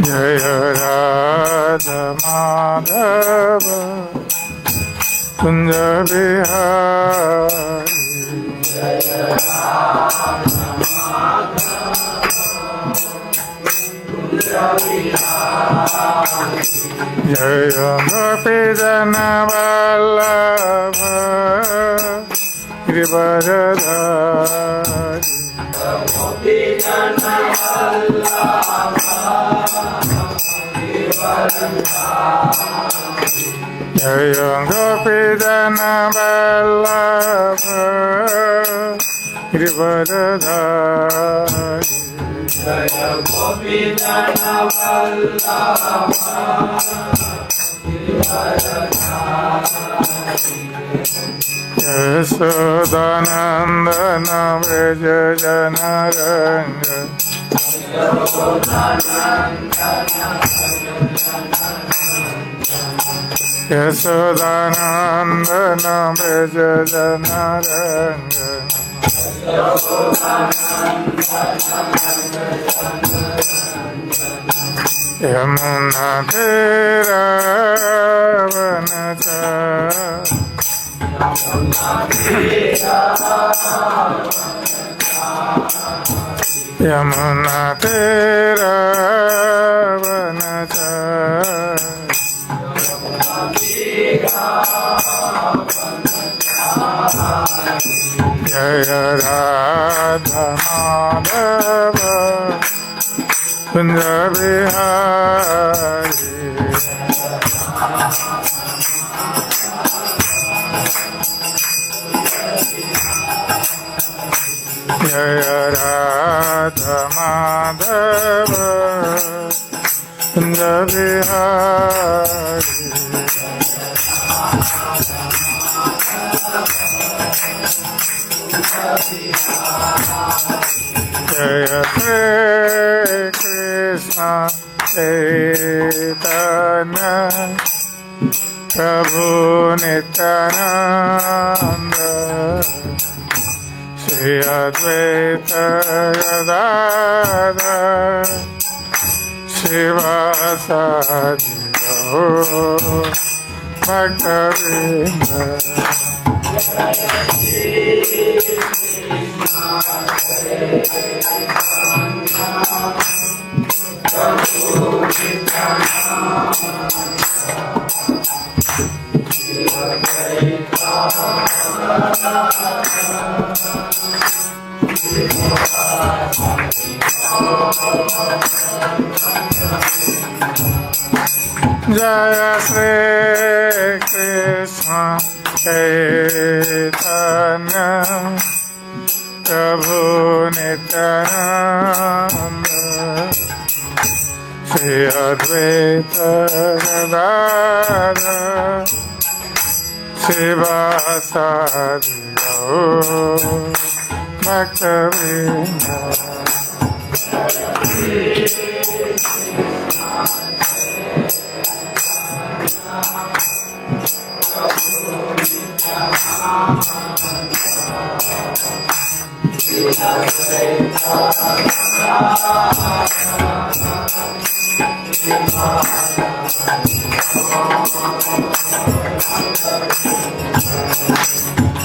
जय राधा माधव कुंज बिहारी जय गोपी जन वल्लभ गिरिवरधारी जय गोपी जन वल्लभ गिरिवरधारी जय गोपी जन वल्लभ यशोदानंदन व्रज जनरंग यशोदानंदन व्रज जनरंग यमुना तेरा वनचारी यमुना तेरा वनचारी जय राधा माधव कुंज बिहारी जय राधा माधव कुंज बिहारी जय श्री कृष्ण चैतन्य प्रभु नित्यानंद श्री अद्वैत गदाधर शिवासादि भक्तवृंद जय श्री कृष्ण चैतन्य प्रभु Nityanand Shri Advaita Gadadhar शिवासादि भक्तवृंद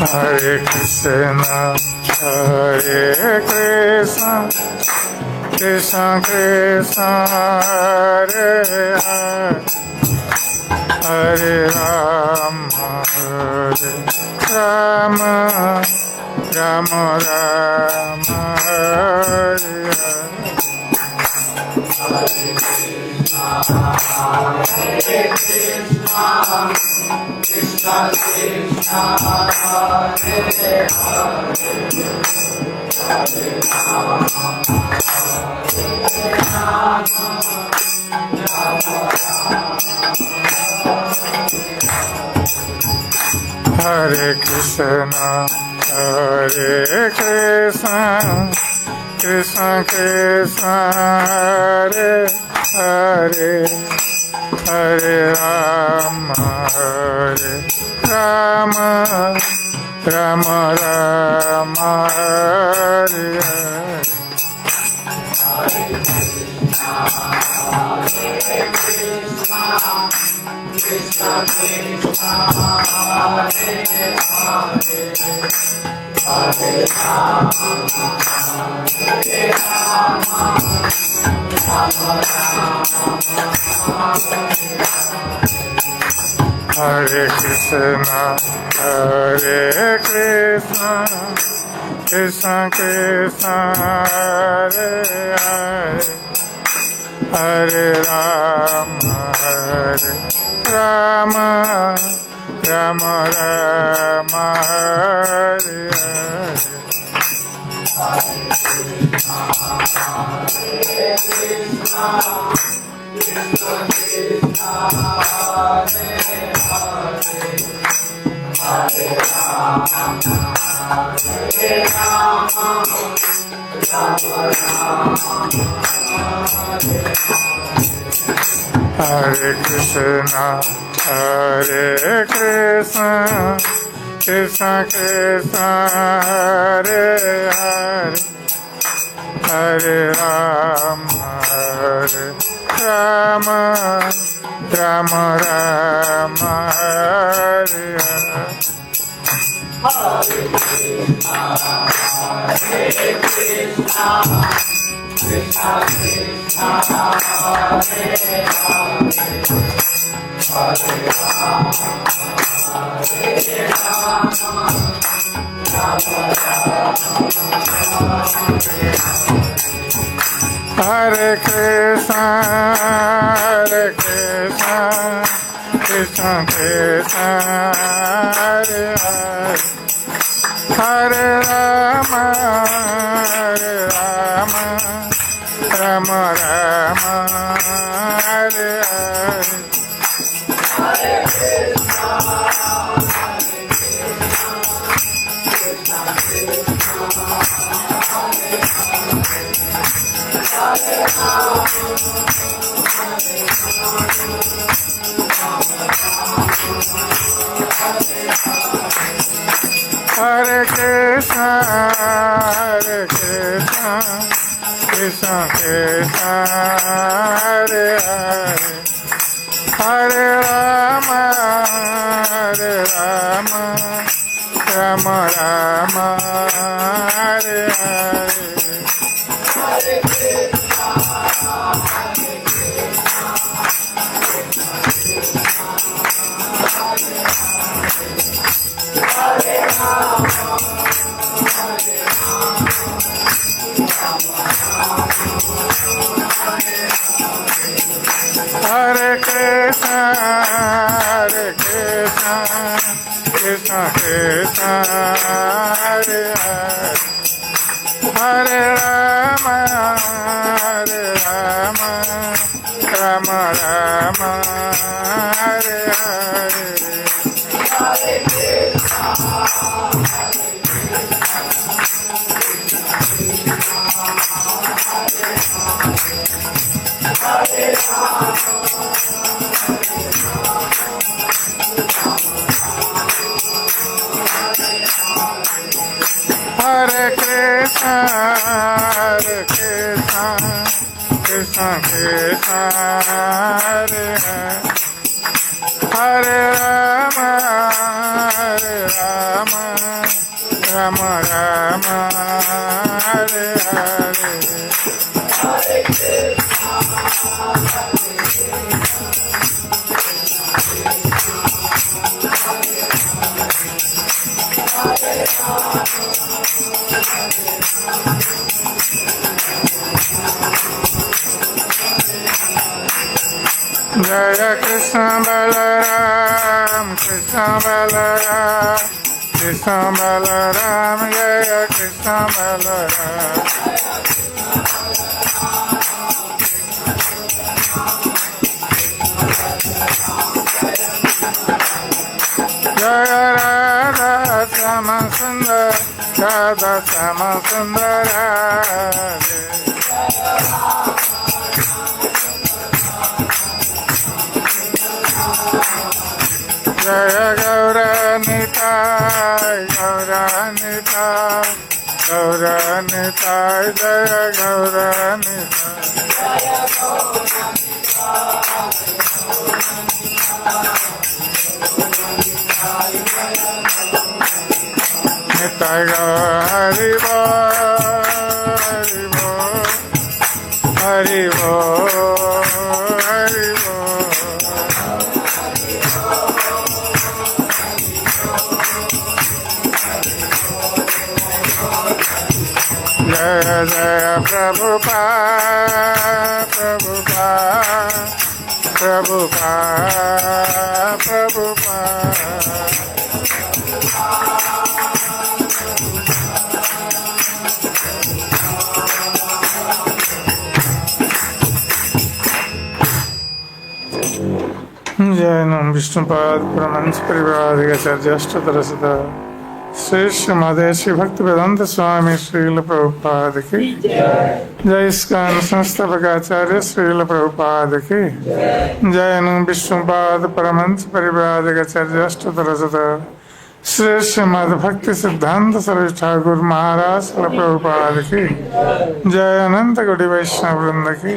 Hare Krishna, Hare Krishna, Krishna Krishna, Hare Hare, Hare Rama, Hare Rama, Rama Rama, Hare Hare. Hare Krishna, Krishna Krishna, Hare Hare, Hare Rama, Hare Rama, Rama Rama. Hare Krishna, Hare Krishna, Krishna Krishna, Hare Hare, Hare Rama, Hare Rama, Rama Rama, Hare Hare. Hare Krishna, Hare Krishna, Krishna Krishna, Hare Hare, Hare Rama, Hare Rama, Rama Rama, Hare Hare. Hare Krishna, Hare Krishna, Krishna Krishna, Hare Hare, Hare Rama, Hare Rama, Rama Rama, Hare Hare. Hare Krishna, Hare Krishna, Krishna Krishna, Hare Hare, Hare Rama, Hare Rama, Rama Rama, Hare Hare. Hare Krishna, Hare Krishna, Krishna Krishna, Hare Hare, Hare Rama, Hare Rama, Rama Rama, Hare Hare. Hare Krishna, Hare Krishna, Krishna Krishna, Hare Hare, Hare Rama, Hare Rama, Rama Rama, Hare Hare. Hare Krishna, Hare Krishna, Krishna Krishna, Hare Hare, Hare Rama, Hare Rama, Rama Rama, Hare Hare. Jaya Krishna Balaram, Krishna Balaram, Krishna Balaram, Jaya Krishna Balaram. Jaya Radha Sama Sundar, Radha Sama Sundar Radhe. Jaya Gaura Nitai, Gaura Nitai, Gaur Nitai जय गौरनिताय निताय हरि बोल हरि बोल हरि बोल जय जय प्रभुपाद प्रभुपाद प्रभुपाद प्रभुपाद जय नम विष्णुपाद परमहंस परिवाराधिकाचार्य श्री श्रीमदेशी भक्त वेदांत स्वामी श्रील प्रभुपाद की जय इस्कॉन संस्थापक आचार्य श्रील प्रभुपाद की जय नम विष्णुपाद परमहंस परिवाराधिकाचार्य श्री श्रीमद भक्ति सिद्धांत सरस्वती ठाकुर महाराज प्रभुपाद की जय अनंत कोटि वैष्णव वृंद की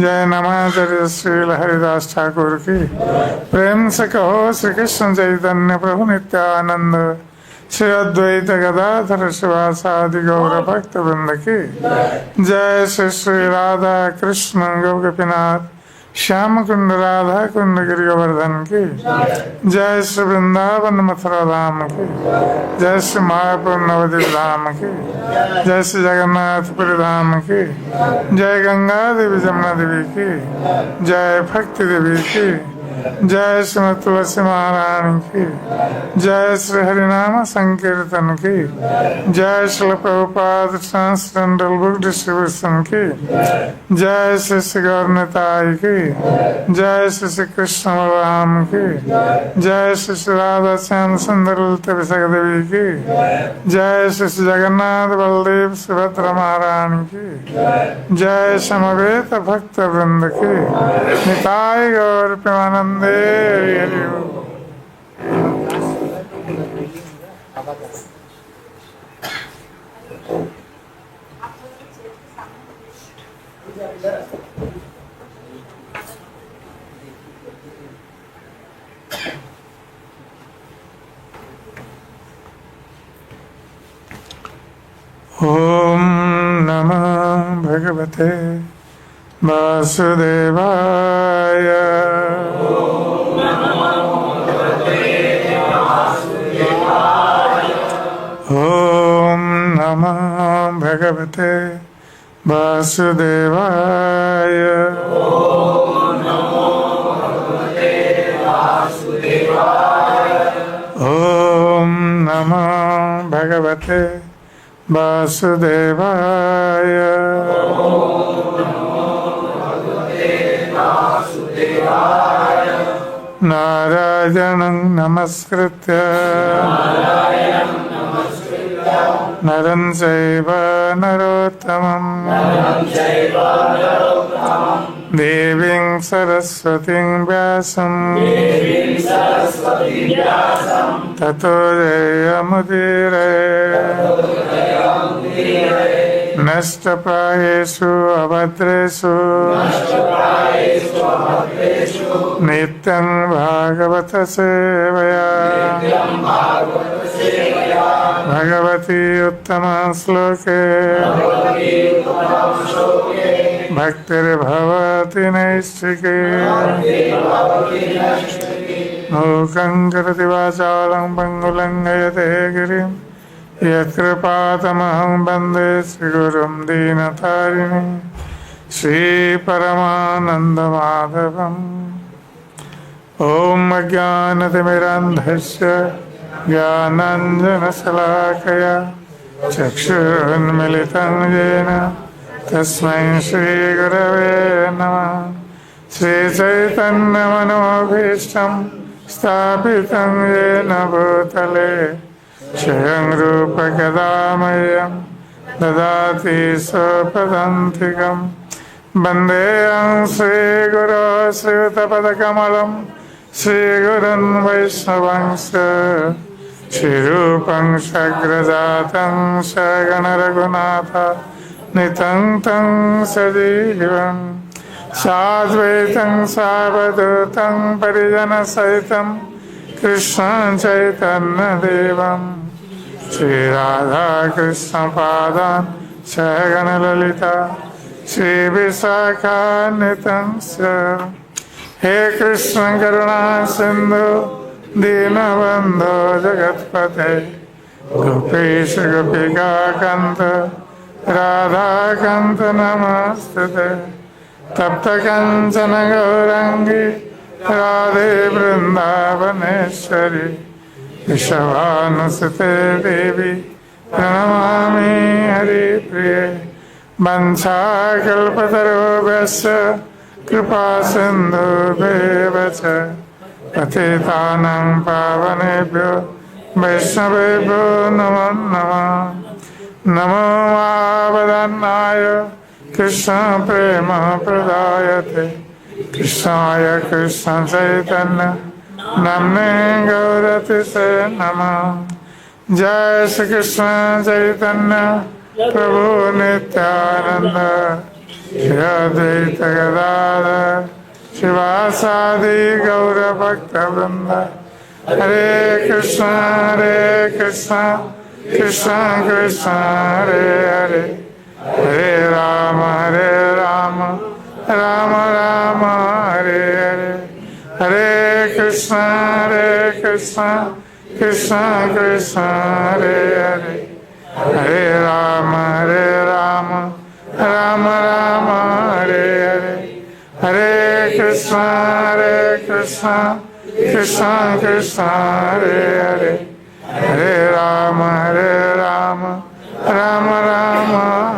जय नमाचार्य श्री हरिदास ठाकुर की प्रेम से कहो श्री कृष्ण चैतन्य प्रभु नित्यानंद श्री अद्वैत गदाधर शिवासादि गौर भक्त वृंद की जय श्री श्री राधा कृष्ण गोपीनाथ श्याम कुंड राधा कुंड गिरि गोवर्धन की जय श्री वृंदावन मथुरा धाम की जय श्री मायापुर नवद्वीप धाम की जय श्री जगन्नाथपुरी धाम की जय गंगा देवी जमुना देवी की जय भक्ति देवी की जय श्रीमद तुलसी महारानी की जय श्री हरिनाम संकीर्तन की जय Shri Prabhupada transcendental book distribution की जय श्री श्री गौरनिताय की जय श्री श्री कृष्ण बलराम की जय श्री श्री राधा श्याम सुंदर ललिता विशाखा देवी की जय श्री श्री जगन्नाथ बलदेव सुभद्रा महारानी की जय समवेत भक्त वृंद की निताय गौर प्रेमानंद ओम नमः भगवते वासुदेवाय ओम नमः भगवते वासुदेवाय ओम नमः भगवते वासुदेवाय नारायणं नमस्कृत्य नरं चैव नरोत्तमं देवीं सरस्वतीं व्यासं ततो जयमुदीरये नष्टप्रायेषु अभद्रेषु नित्यं भागवत सेवया भगवती उत्तम श्लोके भक्तिर्भवति नैष्ठिके मूकं करोति वाचालं पङ्गुलं लङ्घयते गिरिं यत्कृपातमहं वन्दे श्रीगुरुं दीनतारिणीं श्रीपरमानन्दमाधवम् ॐ अज्ञानतिमिरान्धस्य ज्ञानाञ्जनशलाकया चक्षुरुन्मिलितं येन तस्मै श्रीगुरवे नमः। श्रीचैतन्यमनोभीष्टं स्थापितं येन भूतले स्वयं रूप कदा मह्यं ददाति स्वपदान्तिकं वन्देऽहं श्रीगुरो श्रीयुतपदकमलं श्रीगुरुन् वैष्णवांश्च श्रीरूपं सग्रजातं सगणरघुनाथ नितं तं सजीवम् साद्वैतं सावधूतं परिजनसहितं कृष्णं चैतन्यदेवं श्रीराधाकृष्णपादान् सगणललिता श्रीविशाखान्वितं च हे कृष्ण करुणा सिन्धु दीनबन्धो जगत्पते गोपेश गोपिकान्त राधाकान्त नमस्तुते तप्त कंचन गौरांगी राधे वृंदावनेश्वरी वृषभानुसुते देवी प्रणमामि हरिप्रिये वंशाकल्पतरुभ्यश्च कृपा सिन्धुभ्येव च पतितानां पावनेभ्यो वैष्णवेभ्यो नमो नमः नमो आवदन्नाय कृष्ण प्रेम प्रदायते कृष्णाय कृष्ण चैतन्य नमने गौरतिसे नमः जय श्री कृष्ण चैतन्य प्रभु नित्यानंद श्री अद्वैत गदाधर शिवासादि गौर भक्त वृंद हरे कृष्ण कृष्ण कृष्ण हरे हरे हरे राम राम राम हरे हरे हरे कृष्ण कृष्ण कृष्ण हरे हरे हरे राम राम हरे हरे हरे कृष्ण कृष्ण हरे हरे हरे राम राम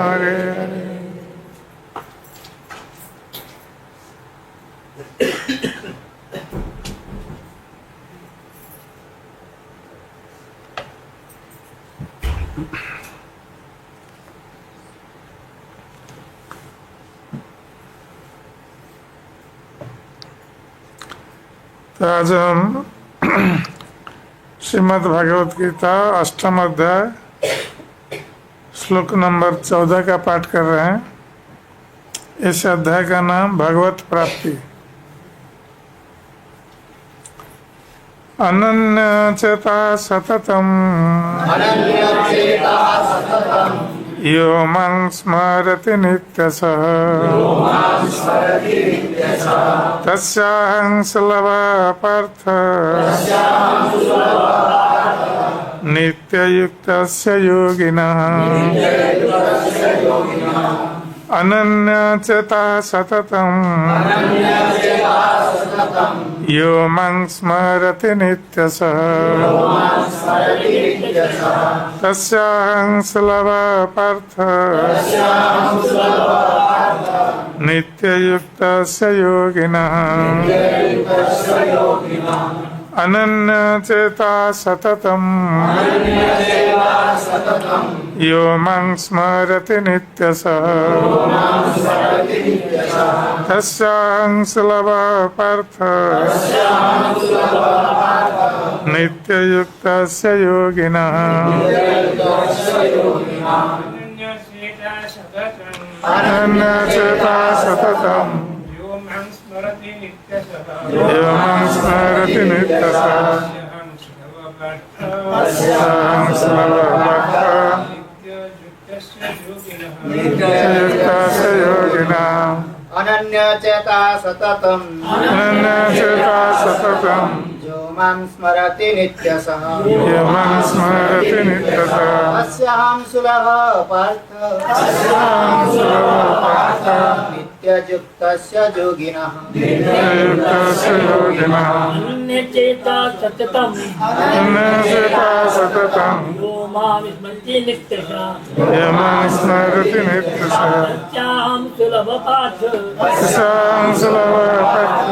हरे हरे। तो आज हम श्रीमद् भगवत गीता अष्टम अध्याय श्लोक नंबर 14 का पाठ कर रहे हैं। इस अध्याय का नाम भगवत प्राप्ति। अनन्यचेता सततम यो मां स्मरति नित्यशः तस्याहं सुलभः पार्थ नित्ययुक्तस्य योगिनः अनन्यचेता सततम् यो मां स्मरति नित्यशः तस्याहं सुलभः पार्थ नित्ययुक्तस्य योगिनः अनन्यचेता सततम् यो मां स्मरति नित्यशः तस्याहं सुलभः पार्थ नित्ययुक्तस्य योगिनः अनन्यचेता सततम् यो मां स्मरति नित्यशः तस्याहं सुलभः पार्थ नित्ययुक्तस्य योगिनः अनन्यचेता सततम् यो मां स्मरति नित्यशः तस्याहं सुलभः पार्थ नित्ययुक्तस्य योगिनः अनन्यचेता सततम् यो मां स्मरति नित्यशः तस्याहं सुलभः पार्थ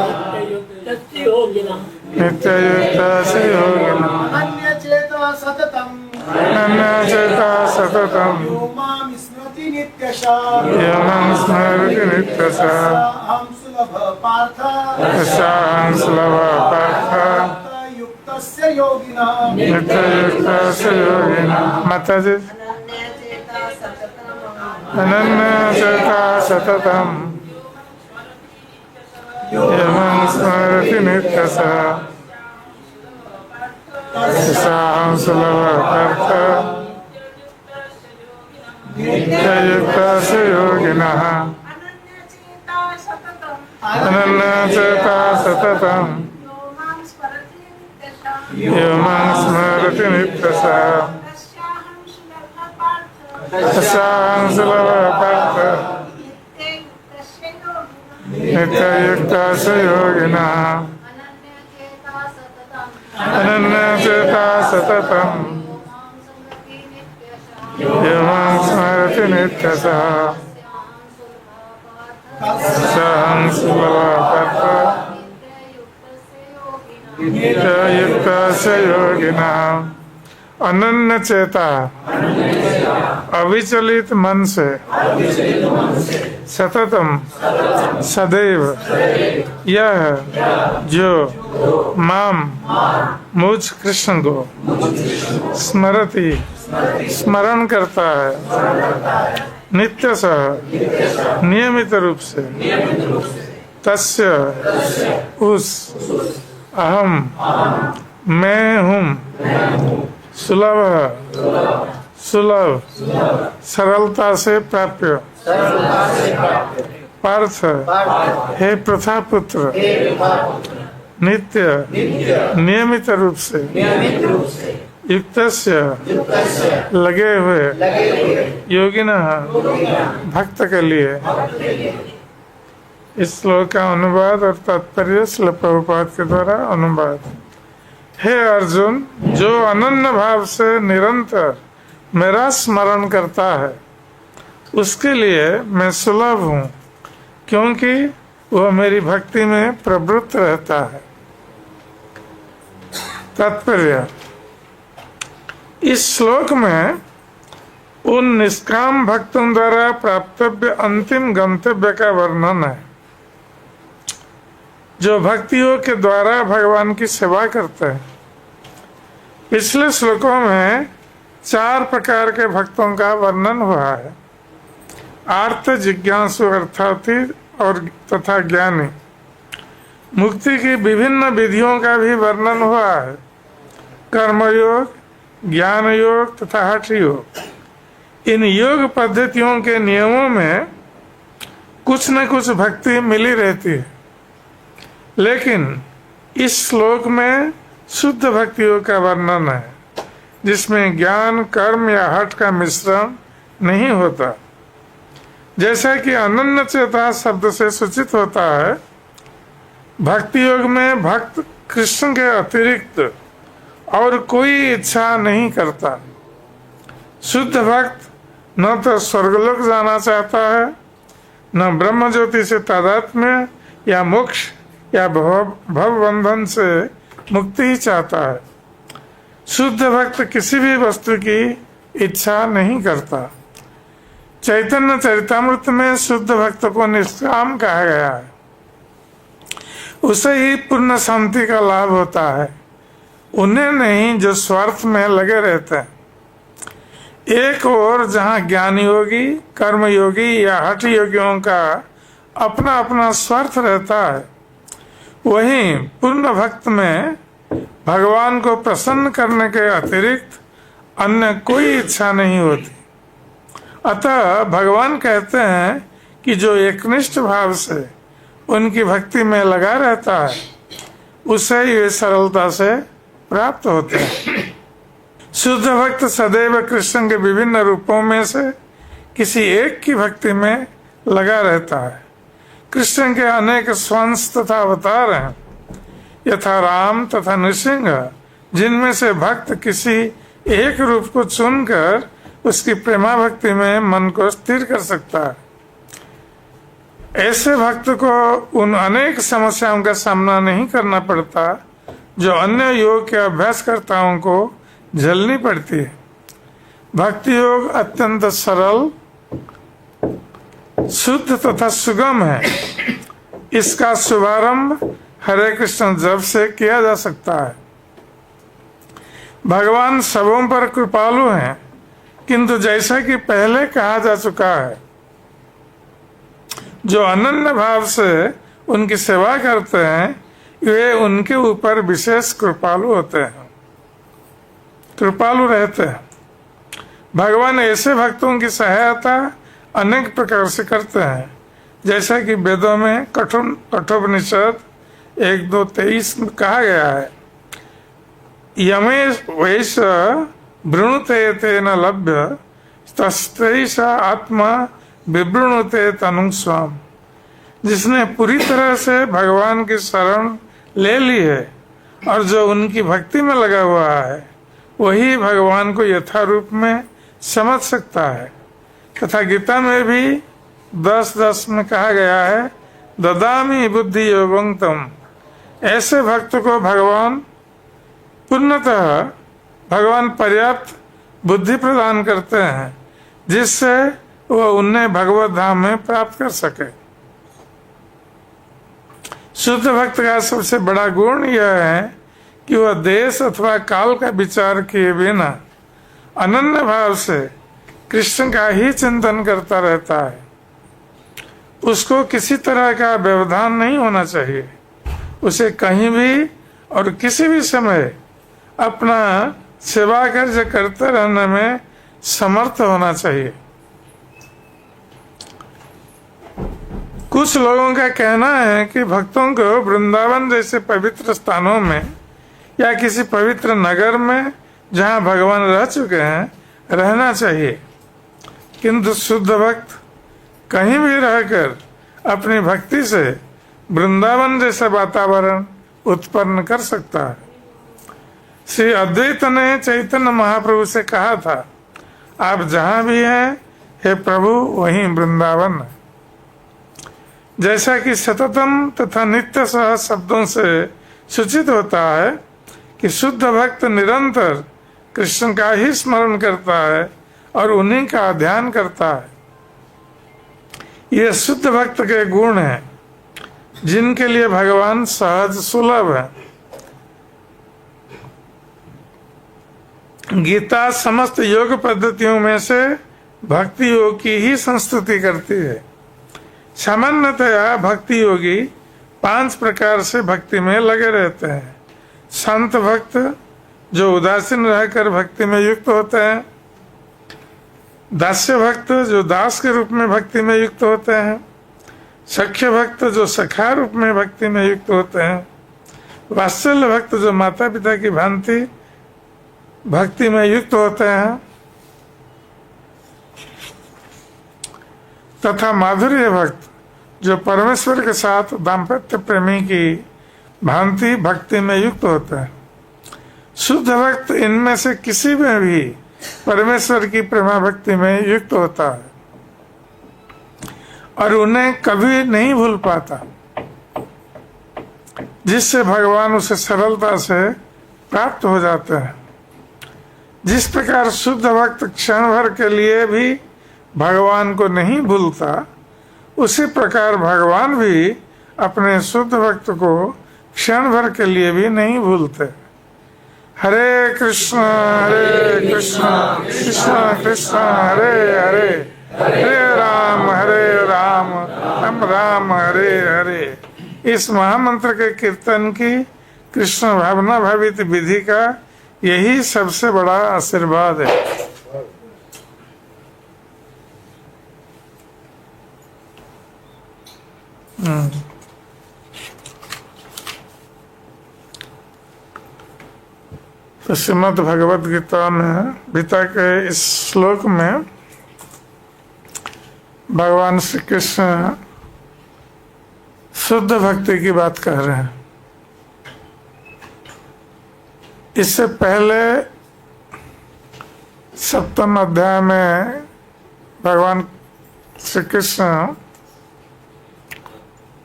नित्ययुक्तस्य योगिनः नित्ययुक्तस्य योगिनः अनन्यचेता सततम् यो मां स्मरति नित्यशः तस्याहं सुलभः पार्थ तस्य योगिनः नित्ययुक्तस्य योगिनः। माता जी अनन्यचेता सततम् यमं स्मरति नित्यसः साहं सुलभकर्ता नित्ययुक्तस्य योगिनः अनन्यचेता सततम् यमं स्मरति नित्यसः साहं सुलभकर्ता नित्ययुक्तस्य योगिनः अनन्यचेता सततम् यमं स्मरति नित्यसः साहं सुलभकर्ता नित्ययुक्तस्य योगिनः। अनन्य चेता अविचलित मन से सततम सदैव यह जो माम मुझ कृष्ण को स्मरति स्मरण करता है नित्य सह नियमित रूप से तस्य उस अहम मैं हूँ सुलभ सरलता से प्राप्य पार्थ हे प्रथा पुत्र नित्य नियमित रूप से युक्तस्य लगे हुए योगिनः भक्त के लिए। इस श्लोक का अनुवाद और तात्पर्य श्रील प्रभुपाद के द्वारा अनुवाद। हे अर्जुन, जो अनन्य भाव से निरंतर मेरा स्मरण करता है उसके लिए मैं सुलभ हूँ, क्योंकि वह मेरी भक्ति में प्रवृत्त रहता है। तात्पर्य, इस श्लोक में उन निष्काम भक्तों द्वारा प्राप्तव्य अंतिम गंतव्य का वर्णन है जो भक्तियों के द्वारा भगवान की सेवा करते हैं। पिछले श्लोकों में 4 प्रकार के भक्तों का वर्णन हुआ है। आर्त, जिज्ञासु, अर्थार्थी और तथा ज्ञानी। मुक्ति की विभिन्न विधियों का भी वर्णन हुआ है। कर्मयोग, ज्ञान योग तथा हठ योग। इन योग पद्धतियों के नियमों में कुछ न कुछ भक्ति मिली रहती है, लेकिन इस श्लोक में शुद्ध भक्तियों का वर्णन है जिसमें ज्ञान, कर्म या हठ का मिश्रण नहीं होता। जैसा कि अनन्य चेता शब्द से सूचित होता है, भक्ति योग में भक्त कृष्ण के अतिरिक्त और कोई इच्छा नहीं करता। शुद्ध भक्त न तो स्वर्गलोक जाना चाहता है, न ब्रह्म ज्योति से तादात्म्य या मोक्ष या भव बंधन से मुक्ति ही चाहता है। शुद्ध भक्त किसी भी वस्तु की इच्छा नहीं करता। चैतन्य चरितामृत में शुद्ध भक्त को निष्काम कहा गया है। उसे ही पूर्ण शांति का लाभ होता है, उन्हें नहीं जो स्वार्थ में लगे रहते हैं। एक और जहाँ ज्ञान योगी, कर्म योगी या हठ योगियों का अपना अपना स्वार्थ रहता है, वहीं पूर्ण भक्त में भगवान को प्रसन्न करने के अतिरिक्त अन्य कोई इच्छा नहीं होती। अतः भगवान कहते हैं कि जो एकनिष्ठ भाव से उनकी भक्ति में लगा रहता है उसे ये सरलता से प्राप्त होते हैं। शुद्ध भक्त सदैव कृष्ण के विभिन्न रूपों में से किसी एक की भक्ति में लगा रहता है। कृष्ण के अनेक स्वंश तथा अवतार हैं, यथा राम तथा नृसिंह, जिनमें से भक्त किसी एक रूप को चुनकर उसकी प्रेमा भक्ति में मन को स्थिर कर सकता है। ऐसे भक्त को उन अनेक समस्याओं का सामना नहीं करना पड़ता जो अन्य योग के अभ्यासकर्ताओं को झेलनी पड़ती है। भक्ति योग अत्यंत सरल, शुद्ध तथा सुगम है। इसका शुभारंभ हरे कृष्ण जप से किया जा सकता है। भगवान सबों पर कृपालु हैं, किंतु जैसा कि पहले कहा जा चुका है, जो अनन्य भाव से उनकी सेवा करते हैं वे उनके ऊपर विशेष कृपालु होते हैं, कृपालु रहते हैं। भगवान ऐसे भक्तों की सहायता अनेक प्रकार से करते हैं, जैसा कि वेदों में कठोपनिषद 1-2-23 में कहा गया है, यमेश वैश वृणुते तेन लभ्य तस्त्रैष आत्मा विवृणुते तनु स्वाम। जिसने पूरी तरह से भगवान की शरण ले ली है और जो उनकी भक्ति में लगा हुआ है वही भगवान को यथारूप में समझ सकता है। तथा गीता में भी 10:10 में कहा गया है, ददामि बुद्धि योगं तम। ऐसे भक्त को पूर्णतः भगवान पर्याप्त बुद्धि प्रदान करते हैं, जिससे वह उन्हें भगवत धाम में प्राप्त कर सके। शुद्ध भक्त का सबसे बड़ा गुण यह है कि वह देश अथवा काल का विचार किए बिना अनन्य भाव से कृष्ण का ही चिंतन करता रहता है। उसको किसी तरह का व्यवधान नहीं होना चाहिए। उसे कहीं भी और किसी भी समय अपना सेवा कार्य करते रहने में समर्थ होना चाहिए। कुछ लोगों का कहना है कि भक्तों को वृंदावन जैसे पवित्र स्थानों में या किसी पवित्र नगर में जहां भगवान रह चुके हैं रहना चाहिए, किंतु शुद्ध भक्त कहीं भी रहकर अपनी भक्ति से वृंदावन जैसा वातावरण उत्पन्न कर सकता है। श्री अद्वैत ने चैतन्य महाप्रभु से कहा था, आप जहां भी हैं हे प्रभु वहीं वृंदावन है। जैसा कि सततम तथा नित्य सह शब्दों से सूचित होता है कि शुद्ध भक्त निरंतर कृष्ण का ही स्मरण करता है और उन्हीं का ध्यान करता है। ये शुद्ध भक्त के गुण हैं, जिनके लिए भगवान सहज सुलभ है। गीता समस्त योग पद्धतियों में से भक्ति योग की ही संस्तुति करती है। सामान्यतया भक्ति योगी 5 प्रकार से भक्ति में लगे रहते हैं। संत भक्त जो उदासीन रहकर भक्ति में युक्त होते हैं, दास्य भक्त जो दास के रूप में भक्ति में युक्त होते हैं, सख्य भक्त जो सखा रूप में भक्ति में युक्त होते हैं, वात्सल्य भक्त जो माता पिता की भांति भक्ति में युक्त होते हैं, तथा माधुर्य भक्त जो परमेश्वर के साथ दाम्पत्य प्रेमी की भांति भक्ति में युक्त होते हैं। शुद्ध भक्त इनमें से किसी में भी परमेश्वर की प्रेमा भक्ति में युक्त होता है और उन्हें कभी नहीं भूल पाता, जिससे भगवान उसे सरलता से प्राप्त हो जाते हैं। जिस प्रकार शुद्ध भक्त क्षण भर के लिए भी भगवान को नहीं भूलता, उसी प्रकार भगवान भी अपने शुद्ध भक्त को क्षण भर के लिए भी नहीं भूलते। हरे कृष्ण कृष्ण कृष्ण हरे हरे, हरे राम राम राम हरे हरे। इस महामंत्र के कीर्तन की कृष्ण भावना भावित विधि का यही सबसे बड़ा आशीर्वाद है। तो श्रीमद् भगवद गीता में गीता के इस श्लोक में भगवान श्री कृष्ण शुद्ध भक्ति की बात कह रहे हैं। इससे पहले 7वें अध्याय में भगवान श्री कृष्ण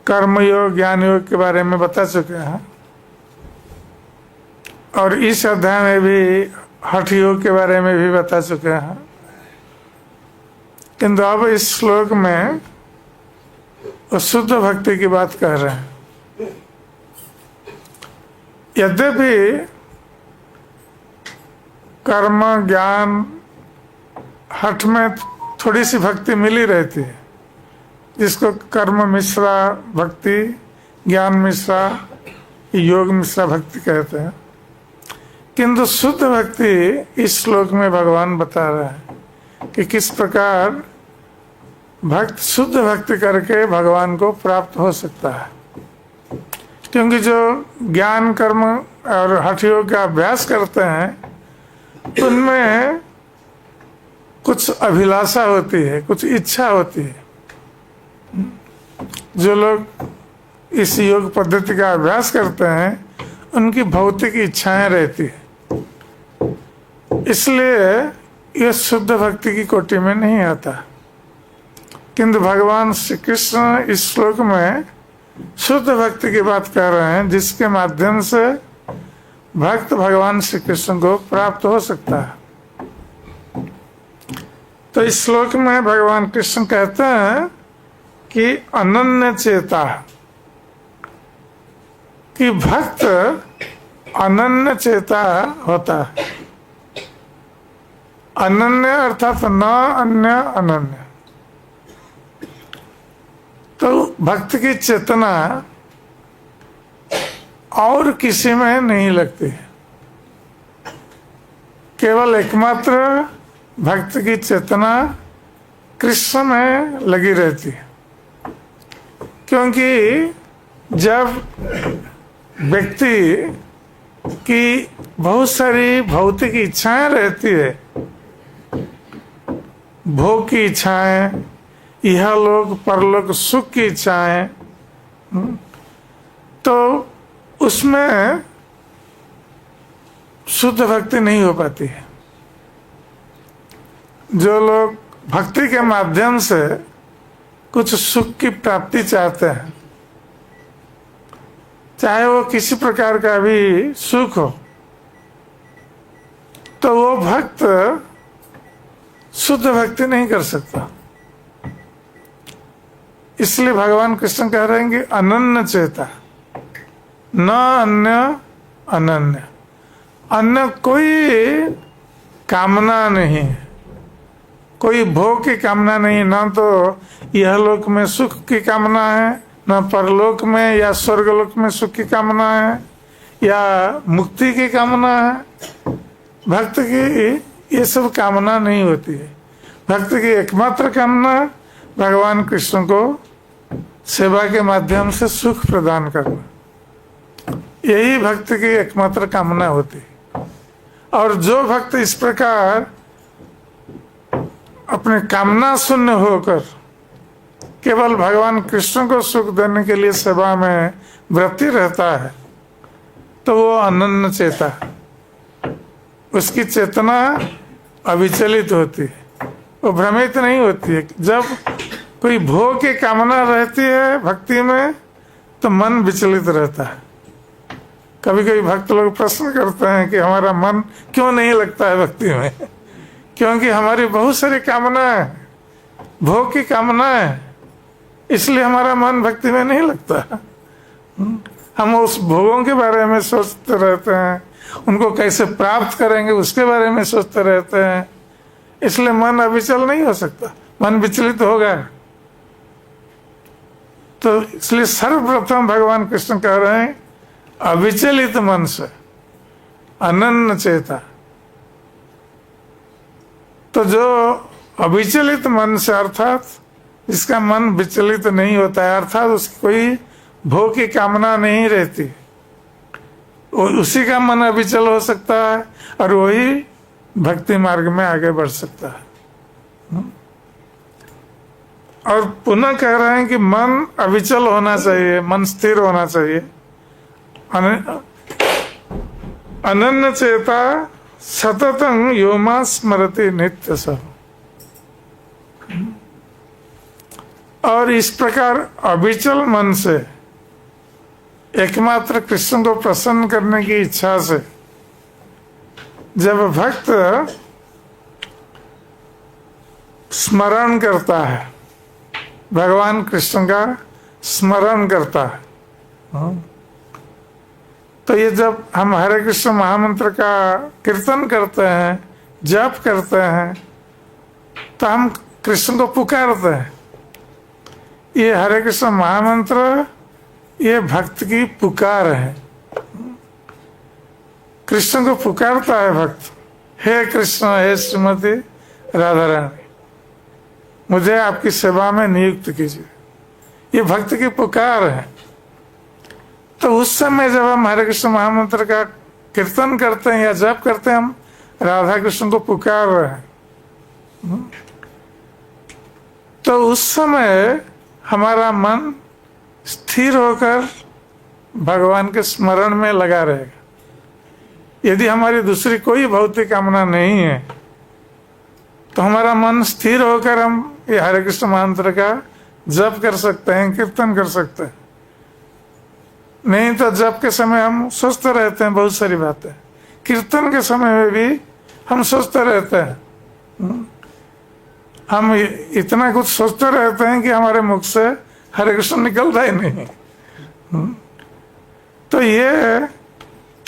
कर्मयोग ज्ञान योग के बारे में बता चुके हैं और इस अध्याय में भी हठ योग के बारे में भी बता चुके हैं, किंतु अब इस श्लोक में वो शुद्ध भक्ति की बात कह रहे हैं। यद्यपि कर्म ज्ञान हठ में थोड़ी सी भक्ति मिली रहती है, जिसको कर्म मिश्रा भक्ति, ज्ञान मिश्रा, योग मिश्रा भक्ति कहते हैं। किंतु शुद्ध भक्ति इस श्लोक में भगवान बता रहा है कि किस प्रकार भक्त शुद्ध भक्ति करके भगवान को प्राप्त हो सकता है। क्योंकि जो ज्ञान कर्म और हठ योग का अभ्यास करते हैं उनमें कुछ अभिलाषा होती है, कुछ इच्छा होती है। जो लोग इस योग पद्धति का अभ्यास करते हैं उनकी भौतिक इच्छाएं रहती है, इसलिए यह शुद्ध भक्ति की कोटि में नहीं आता। किंतु भगवान श्री कृष्ण इस श्लोक में शुद्ध भक्ति की बात कर रहे हैं, जिसके माध्यम से भक्त भगवान श्री कृष्ण को प्राप्त हो सकता है। तो इस श्लोक में भगवान कृष्ण कहते हैं कि अनन्य चेता, कि भक्त अनन्य चेता होता है। अनन्य अर्थात न अन्य अनन्य। तो भक्त की चेतना और किसी में नहीं लगती है, केवल एकमात्र भक्त की चेतना कृष्ण में लगी रहती है। क्योंकि जब व्यक्ति की बहुत सारी भौतिक इच्छाएं रहती है, भोग की इच्छाएं, यह लोग परलोक सुख की इच्छाएं, तो उसमें शुद्ध भक्ति नहीं हो पाती है। जो लोग भक्ति के माध्यम से कुछ सुख की प्राप्ति चाहते हैं, चाहे वो किसी प्रकार का भी सुख हो, तो वो भक्त शुद्ध भक्ति नहीं कर सकता। इसलिए भगवान कृष्ण कह रहे हैं कि अनन्य चेता, न अन्य अनन्य। अन्य कोई कामना नहीं, कोई भोग की कामना नहीं, ना तो यह लोक में सुख की कामना है, न परलोक में या स्वर्गलोक में सुख की कामना है, या मुक्ति की कामना है। भक्त की ये सब कामना नहीं होती है। भक्त की एकमात्र कामना भगवान कृष्ण को सेवा के माध्यम से सुख प्रदान करना, यही भक्त की एकमात्र कामना होती है। और जो भक्त इस प्रकार अपने कामना शून्य होकर केवल भगवान कृष्ण को सुख देने के लिए सेवा में व्रती रहता है, तो वो अनन्य चेता, उसकी चेतना अविचलित होती है, वो भ्रमित नहीं होती है। जब कोई भोग की कामना रहती है भक्ति में तो मन विचलित रहता है। कभी कभी भक्त लोग प्रश्न करते हैं कि हमारा मन क्यों नहीं लगता है भक्ति में, क्योंकि हमारी बहुत सारी कामनाएं, भोग की कामनाएं, इसलिए हमारा मन भक्ति में नहीं लगता। हम उस भोगों के बारे में सोचते रहते हैं, उनको कैसे प्राप्त करेंगे उसके बारे में सोचते रहते हैं, इसलिए मन अविचल नहीं हो सकता, मन विचलित होगा। तो इसलिए सर्वप्रथम भगवान कृष्ण कह रहे हैं अविचलित मन से, अनन्य चेता। तो जो अविचलित मन से, अर्थात जिसका मन विचलित नहीं होता है, अर्थात उसकी कोई भोग की कामना नहीं रहती, उसी का मन अविचल हो सकता है और वही भक्ति मार्ग में आगे बढ़ सकता है। और पुनः कह रहे हैं कि मन अविचल होना चाहिए, मन स्थिर होना चाहिए। अनन्य चेता सततं यो मां स्मरति नित्य स। और इस प्रकार अविचल मन से, एकमात्र कृष्ण को प्रसन्न करने की इच्छा से जब भक्त स्मरण करता है, भगवान कृष्ण का स्मरण करता है, तो ये जब हम हरे कृष्ण महामंत्र का कीर्तन करते हैं, जप करते हैं, तो हम कृष्ण को पुकारते हैं। ये हरे कृष्ण महामंत्र ये भक्त की पुकार है। कृष्ण को पुकारता है भक्त, हे कृष्ण, हे श्रीमती राधा रानी, मुझे आपकी सेवा में नियुक्त कीजिए। ये भक्त की पुकार है। तो उस समय जब हम हरे कृष्ण महामंत्र का कीर्तन करते हैं या जप करते हैं, हम राधा कृष्ण को पुकार रहे हैं। तो उस समय हमारा मन स्थिर होकर भगवान के स्मरण में लगा रहेगा। यदि हमारी दूसरी कोई भौतिक कामना नहीं है तो हमारा मन स्थिर होकर हम ये हरे कृष्ण मंत्र का जप कर सकते हैं, कीर्तन कर सकते हैं। नहीं तो जप के समय हम सोचते रहते हैं बहुत सारी बातें, कीर्तन के समय में भी हम सोचते रहते हैं। हम इतना कुछ सोचते रहते हैं कि हमारे मुख से हरे कृष्ण निकलता ही नहीं। तो ये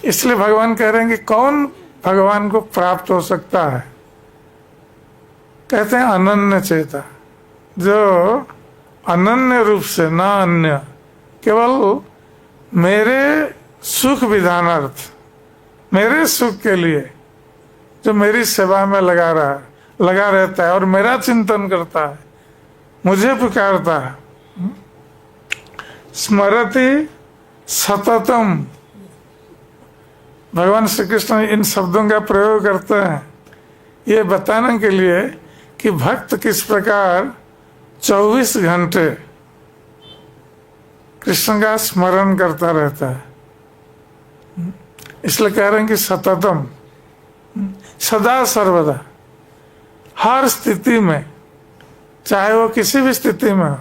इसलिए भगवान कह रहे हैं कि कौन भगवान को प्राप्त हो सकता है। कहते हैं अनन्य चेता, जो अनन्य रूप से, ना अन्य, केवल मेरे सुख विधानार्थ, मेरे सुख के लिए जो मेरी सेवा में लगा रहता है और मेरा चिंतन करता है, मुझे पुकारता है। स्मरति सततम, भगवान श्री कृष्ण इन शब्दों का प्रयोग करते हैं ये बताने के लिए कि भक्त किस प्रकार 24 घंटे कृष्ण का स्मरण करता रहता है। इसलिए कह रहे हैं कि सततम, सदा सर्वदा, हर स्थिति में, चाहे वो किसी भी स्थिति में हो,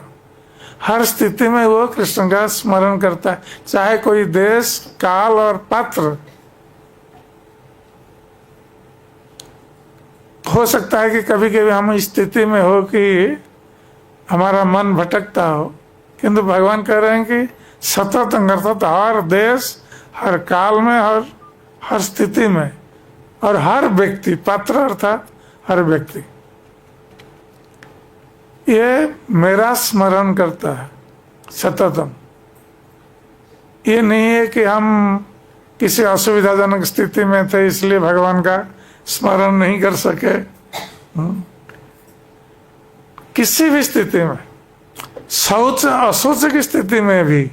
हर स्थिति में वो कृष्ण का स्मरण करता है। चाहे कोई देश, काल और पात्र हो सकता है कि कभी कभी हम इस स्थिति में हो कि हमारा मन भटकता हो, किंतु भगवान कह रहे हैं कि सतत अर्थात हर देश, हर काल में, हर स्थिति में, और हर व्यक्ति, पात्र अर्थात हर व्यक्ति ये मेरा स्मरण करता है सततम। ये नहीं है कि हम किसी असुविधाजनक स्थिति में थे इसलिए भगवान का स्मरण नहीं कर सके। किसी भी स्थिति में, सोच असोच की स्थिति में भी,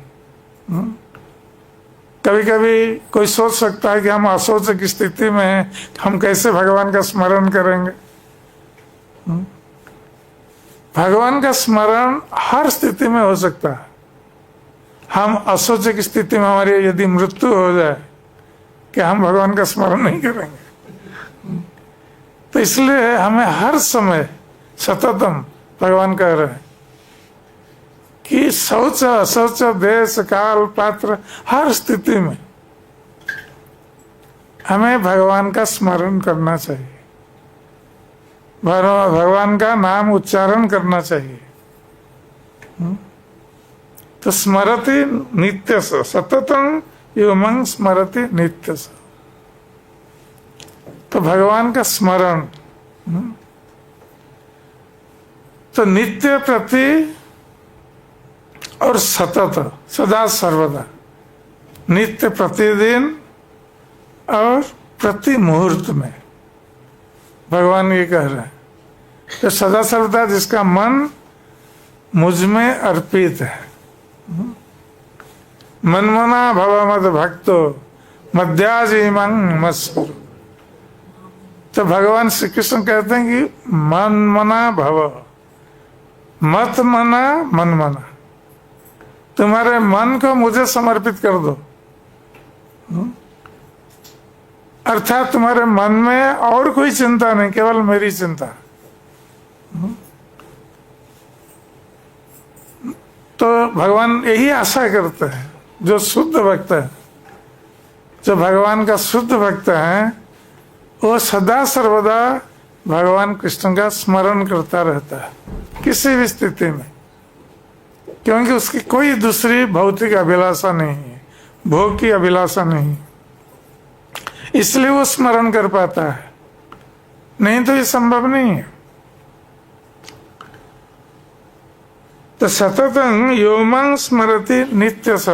कभी कभी कोई सोच सकता है कि हम असोच की स्थिति में हैं, हम कैसे भगवान का स्मरण करेंगे। भगवान का स्मरण हर स्थिति में हो सकता है। हम असोच की स्थिति में हमारी यदि मृत्यु हो जाए कि हम भगवान का स्मरण नहीं करेंगे। तो इसलिए हमें हर समय सततम, भगवान कह रहे हैं कि शौच अशौच, देश काल पात्र, हर स्थिति में हमें भगवान का स्मरण करना चाहिए, भगवान का नाम उच्चारण करना चाहिए। तो स्मरति नित्य सततम एवं स्मरति नित्य। तो भगवान का स्मरण, तो नित्य प्रति और सतत, सदा सर्वदा, नित्य प्रतिदिन और प्रति मुहूर्त में भगवान ये कह रहे हैं। तो सदा सर्वदा जिसका मन मुझ में अर्पित है, मनमना भव मद भक्तो मध्याजीमं मस्कुरु। तो भगवान श्री कृष्ण कहते हैं कि मन मना भव, मत मना मन मना, तुम्हारे मन को मुझे समर्पित कर दो। अर्थात तुम्हारे मन में और कोई चिंता नहीं, केवल मेरी चिंता। तो भगवान यही आशा करते हैं, जो शुद्ध भक्त है, जो भगवान का शुद्ध भक्त है, वो सदा सर्वदा भगवान कृष्ण का स्मरण करता रहता है किसी भी स्थिति में, क्योंकि उसकी कोई दूसरी भौतिक अभिलाषा नहीं है, भोग की अभिलाषा नहीं, इसलिए वो स्मरण कर पाता है, नहीं तो ये संभव नहीं है। तो सततं यो मां स्मरति नित्यश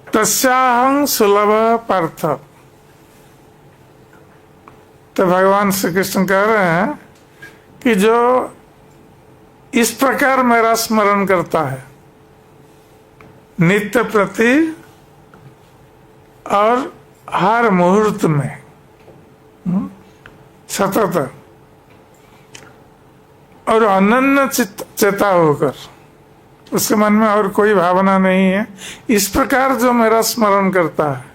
तस्याहं सुलभ पार्थ। तो भगवान श्री कृष्ण कह रहे हैं कि जो इस प्रकार मेरा स्मरण करता है नित्य प्रति और हर मुहूर्त में सतत और अनन्य चेता होकर, उसके मन में और कोई भावना नहीं है, इस प्रकार जो मेरा स्मरण करता है,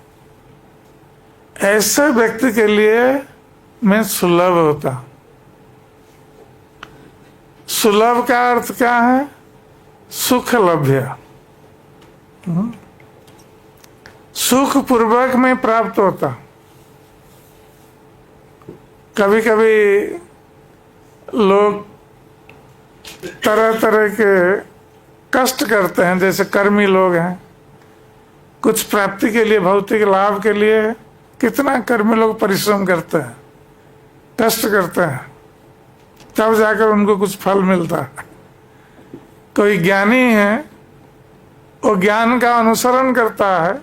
ऐसे व्यक्ति के लिए मैं सुलभ होता। सुलभ का अर्थ क्या है? सुख लभ्य, सुख पूर्वक में प्राप्त होता। कभी कभी लोग तरह तरह के कष्ट करते हैं, जैसे कर्मी लोग हैं, कुछ प्राप्ति के लिए, भौतिक लाभ के लिए कितना कर्मी लोग परिश्रम करते हैं, कष्ट करते हैं, तब जाकर उनको कुछ फल मिलता है। कोई ज्ञानी है, वो ज्ञान का अनुसरण करता है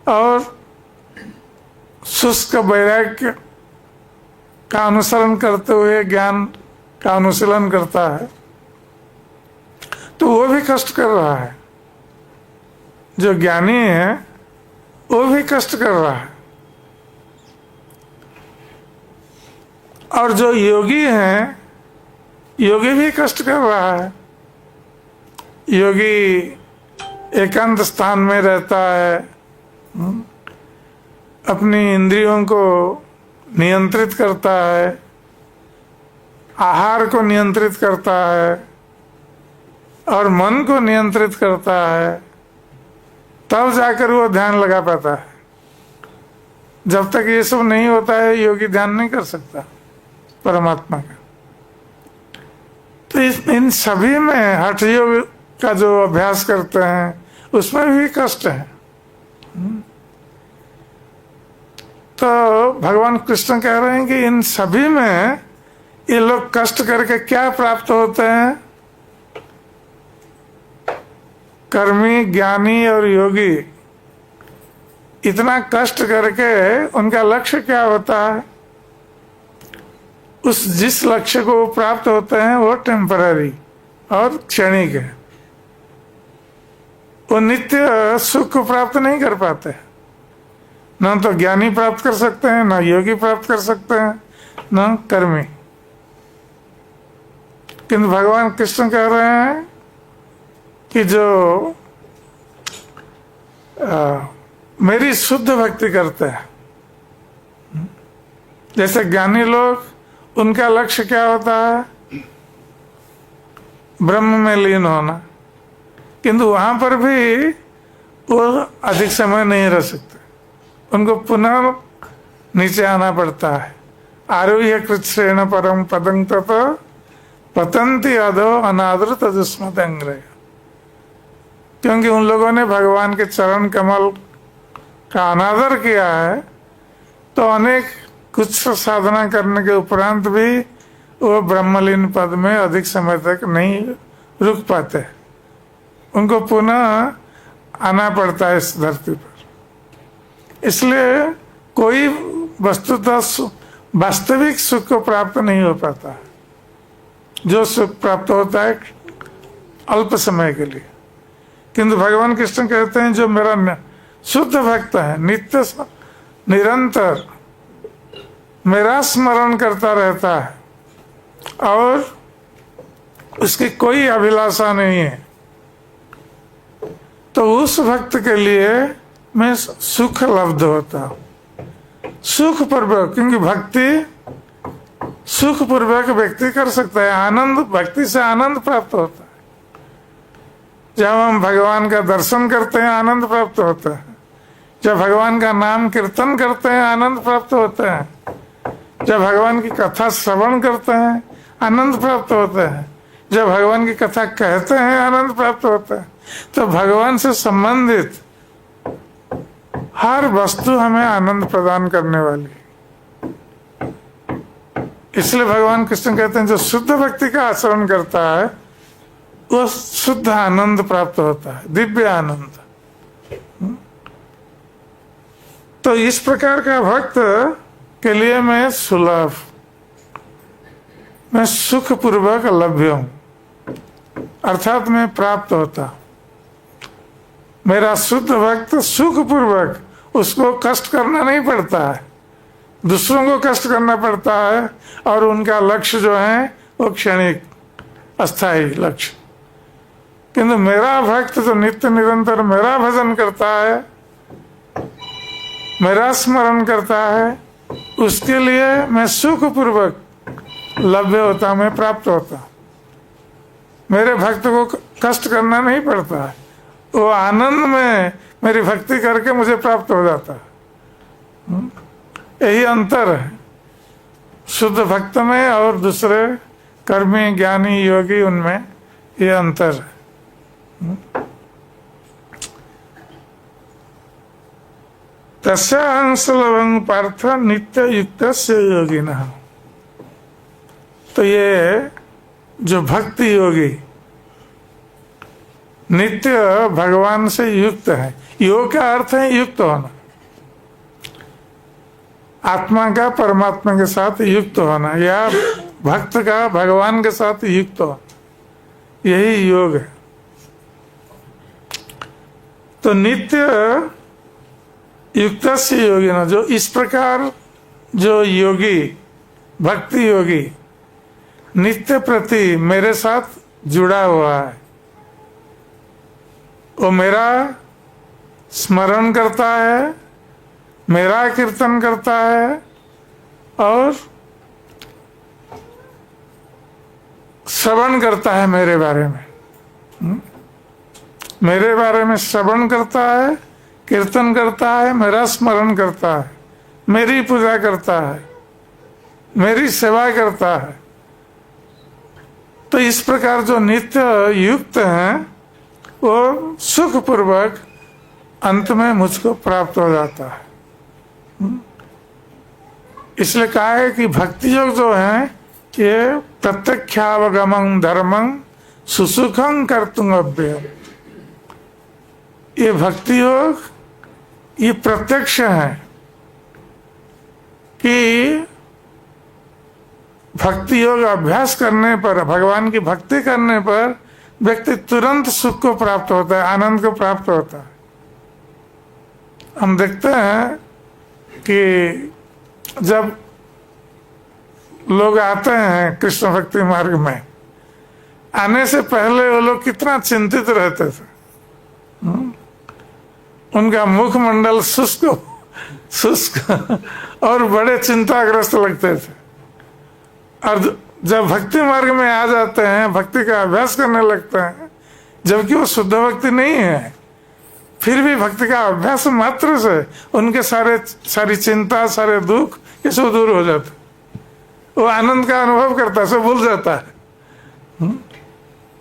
और शुष्क वैराग्य का अनुसरण करते हुए ज्ञान का अनुशीलन करता है, तो वो भी कष्ट कर रहा है। जो ज्ञानी है वो भी कष्ट कर रहा है, और जो योगी है, योगी भी कष्ट कर रहा है। योगी एकांत स्थान में रहता है, अपनी इंद्रियों को नियंत्रित करता है, आहार को नियंत्रित करता है और मन को नियंत्रित करता है, तब जाकर वो ध्यान लगा पाता है। जब तक ये सब नहीं होता है, योगी ध्यान नहीं कर सकता परमात्मा का। तो इन सभी में हठ योग का जो अभ्यास करते हैं, उसमें भी कष्ट है। तो भगवान कृष्ण कह रहे हैं कि इन सभी में ये लोग कष्ट करके क्या प्राप्त होते हैं? कर्मी, ज्ञानी और योगी इतना कष्ट करके उनका लक्ष्य क्या होता है? उस जिस लक्ष्य को वो प्राप्त होते हैं वो टेम्पररी और क्षणिक है। वो नित्य सुख को प्राप्त नहीं कर पाते। न तो ज्ञानी प्राप्त कर सकते हैं, न योगी प्राप्त कर सकते हैं, न कर्मी। किंतु भगवान कृष्ण कह रहे हैं कि जो मेरी शुद्ध भक्ति करते हैं, जैसे ज्ञानी लोग, उनका लक्ष्य क्या होता है? ब्रह्म में लीन होना। किंतु वहां पर भी वो अधिक समय नहीं रह सकते, उनको पुनः नीचे आना पड़ता है। आरोह्य कृच्छ्रेण परम पदं तत पतंति अधो अनादृत दुष्मत अंग्रह। क्योंकि उन लोगों ने भगवान के चरण कमल का अनादर किया है, तो अनेक कुछ साधना करने के उपरांत भी वो ब्रह्मलीन पद में अधिक समय तक नहीं रुक पाते, उनको पुनः आना पड़ता है इस धरती पर। इसलिए कोई वस्तुतः वास्तविक सुख को प्राप्त नहीं हो पाता है। जो सुख प्राप्त होता है अल्प समय के लिए। किंतु भगवान कृष्ण कहते हैं जो मेरा शुद्ध भक्त है, नित्य निरंतर मेरा स्मरण करता रहता है और उसकी कोई अभिलाषा नहीं है, तो उस भक्त के लिए मैं सुख लब्ध होता हूं। सुख पूर्वक, क्योंकि भक्ति सुख पूर्वक व्यक्ति कर सकता है। आनंद, भक्ति से आनंद प्राप्त होता है। जब हम भगवान का दर्शन करते हैं आनंद प्राप्त होता है, जब भगवान का नाम कीर्तन करते हैं आनंद प्राप्त होता है, जब भगवान की कथा श्रवण करते हैं आनंद प्राप्त होता है, जब भगवान की कथा कहते हैं आनंद प्राप्त होता है, तो भगवान से संबंधित हर वस्तु हमें आनंद प्रदान करने वाली है। इसलिए भगवान कृष्ण कहते हैं जो शुद्ध भक्ति का आचरण करता है वो शुद्ध आनंद प्राप्त होता है, दिव्य आनंद। तो इस प्रकार का भक्त के लिए मैं सुलभ, मैं सुख पूर्वक लभ्य हूं, अर्थात मैं प्राप्त होता। मेरा शुद्ध भक्त सुख पूर्वक, उसको कष्ट करना नहीं पड़ता है, दूसरों को कष्ट करना पड़ता है और उनका लक्ष्य जो है वो क्षणिक अस्थाई लक्ष्य। किंतु मेरा भक्त तो नित्य निरंतर मेरा भजन करता है, मेरा स्मरण करता है, उसके लिए मैं सुख पूर्वक लभ्य होता, मैं प्राप्त होता। मेरे भक्त को कष्ट करना नहीं पड़ता है, वो आनंद में मेरी भक्ति करके मुझे प्राप्त हो जाता है। यही अंतर है शुद्ध भक्त में और दूसरे कर्मी ज्ञानी योगी, उनमें ये अंतर है। तस्याहं सुलभं पार्थ नित्य युक्त से योगिनः। तो ये जो भक्ति योगी नित्य भगवान से युक्त है, योग का अर्थ है युक्त होना, आत्मा का परमात्मा के साथ युक्त होना या भक्त का भगवान के साथ युक्त होना, यही योग है। तो नित्य युक्त से योगी ना, जो इस प्रकार जो योगी भक्ति योगी नित्य प्रति मेरे साथ जुड़ा हुआ है, वो मेरा स्मरण करता है, मेरा कीर्तन करता है और श्रवण करता है मेरे बारे में, मेरे बारे में श्रवण करता है, कीर्तन करता है, मेरा स्मरण करता है, मेरी पूजा करता है, मेरी सेवा करता है। तो इस प्रकार जो नित्य युक्त हैं वो सुख पूर्वक अंत में मुझको प्राप्त हो जाता है। इसलिए कहा है कि भक्ति योग जो है ये प्रत्यक्षावगमं धर्मं सुसुखं कर्तुम् अव्ययम्। ये भक्ति योग ये प्रत्यक्ष है कि भक्ति योग अभ्यास करने पर, भगवान की भक्ति करने पर व्यक्ति तुरंत सुख को प्राप्त होता है, आनंद को प्राप्त होता है। हम देखते हैं कि जब लोग आते हैं कृष्ण भक्ति मार्ग में, आने से पहले वो लोग कितना चिंतित रहते थे, उनका मुखमंडल शुष्क और बड़े चिंताग्रस्त लगते थे। और जब भक्ति मार्ग में आ जाते हैं, भक्ति का अभ्यास करने लगते हैं, जबकि वो शुद्ध भक्ति नहीं है, फिर भी भक्ति का अभ्यास मात्र से उनके सारी चिंता, सारे दुख ये सब दूर हो जाते, वो आनंद का अनुभव करता है, सब भूल जाता है।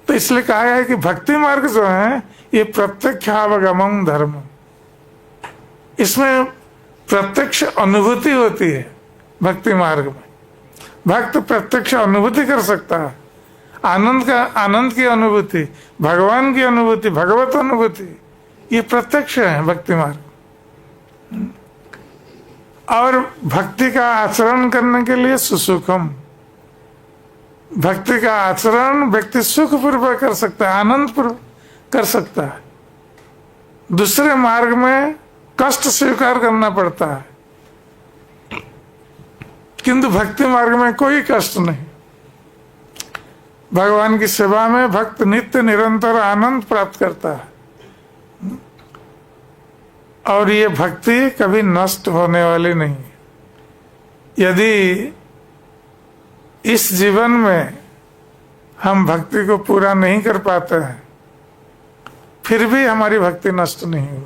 तो इसलिए कहा है कि भक्ति मार्ग जो है ये प्रत्यक्षावगमं धर्म, इसमें प्रत्यक्ष अनुभूति होती है। भक्ति मार्ग में भक्त प्रत्यक्ष अनुभूति कर सकता है, आनंद की अनुभूति, भगवान की अनुभूति, भगवत अनुभूति, ये प्रत्यक्ष है भक्ति मार्ग। और भक्ति का आचरण करने के लिए सुसुखम, भक्ति का आचरण व्यक्ति सुखपूर्वक कर सकता है, आनंद पूर्वक कर सकता है। दूसरे मार्ग में कष्ट स्वीकार करना पड़ता है, किंतु भक्ति मार्ग में कोई कष्ट नहीं। भगवान की सेवा में भक्त नित्य निरंतर आनंद प्राप्त करता है और ये भक्ति कभी नष्ट होने वाली नहीं है। यदि इस जीवन में हम भक्ति को पूरा नहीं कर पाते हैं, फिर भी हमारी भक्ति नष्ट नहीं होगी।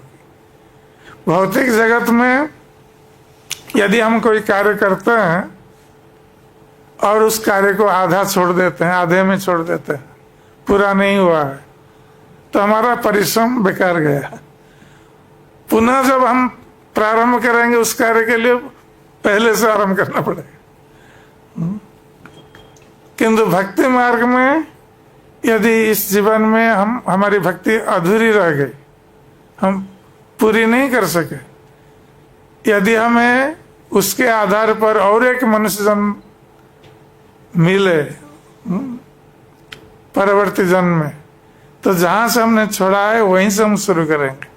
भौतिक जगत में यदि हम कोई कार्य करते हैं और उस कार्य को आधा छोड़ देते हैं, आधे में छोड़ देते हैं, पूरा नहीं हुआ है, तो हमारा परिश्रम बेकार गया। पुनः जब हम प्रारंभ करेंगे उस कार्य के लिए पहले से आरंभ करना पड़ेगा। किंतु भक्ति मार्ग में यदि इस जीवन में हमारी भक्ति अधूरी रह गई, हम पूरी नहीं कर सके, यदि हमें उसके आधार पर और एक मनुष्य जन्म मिले परवर्ती जन्म में, तो जहां से हमने छोड़ा है वहीं से हम शुरू करेंगे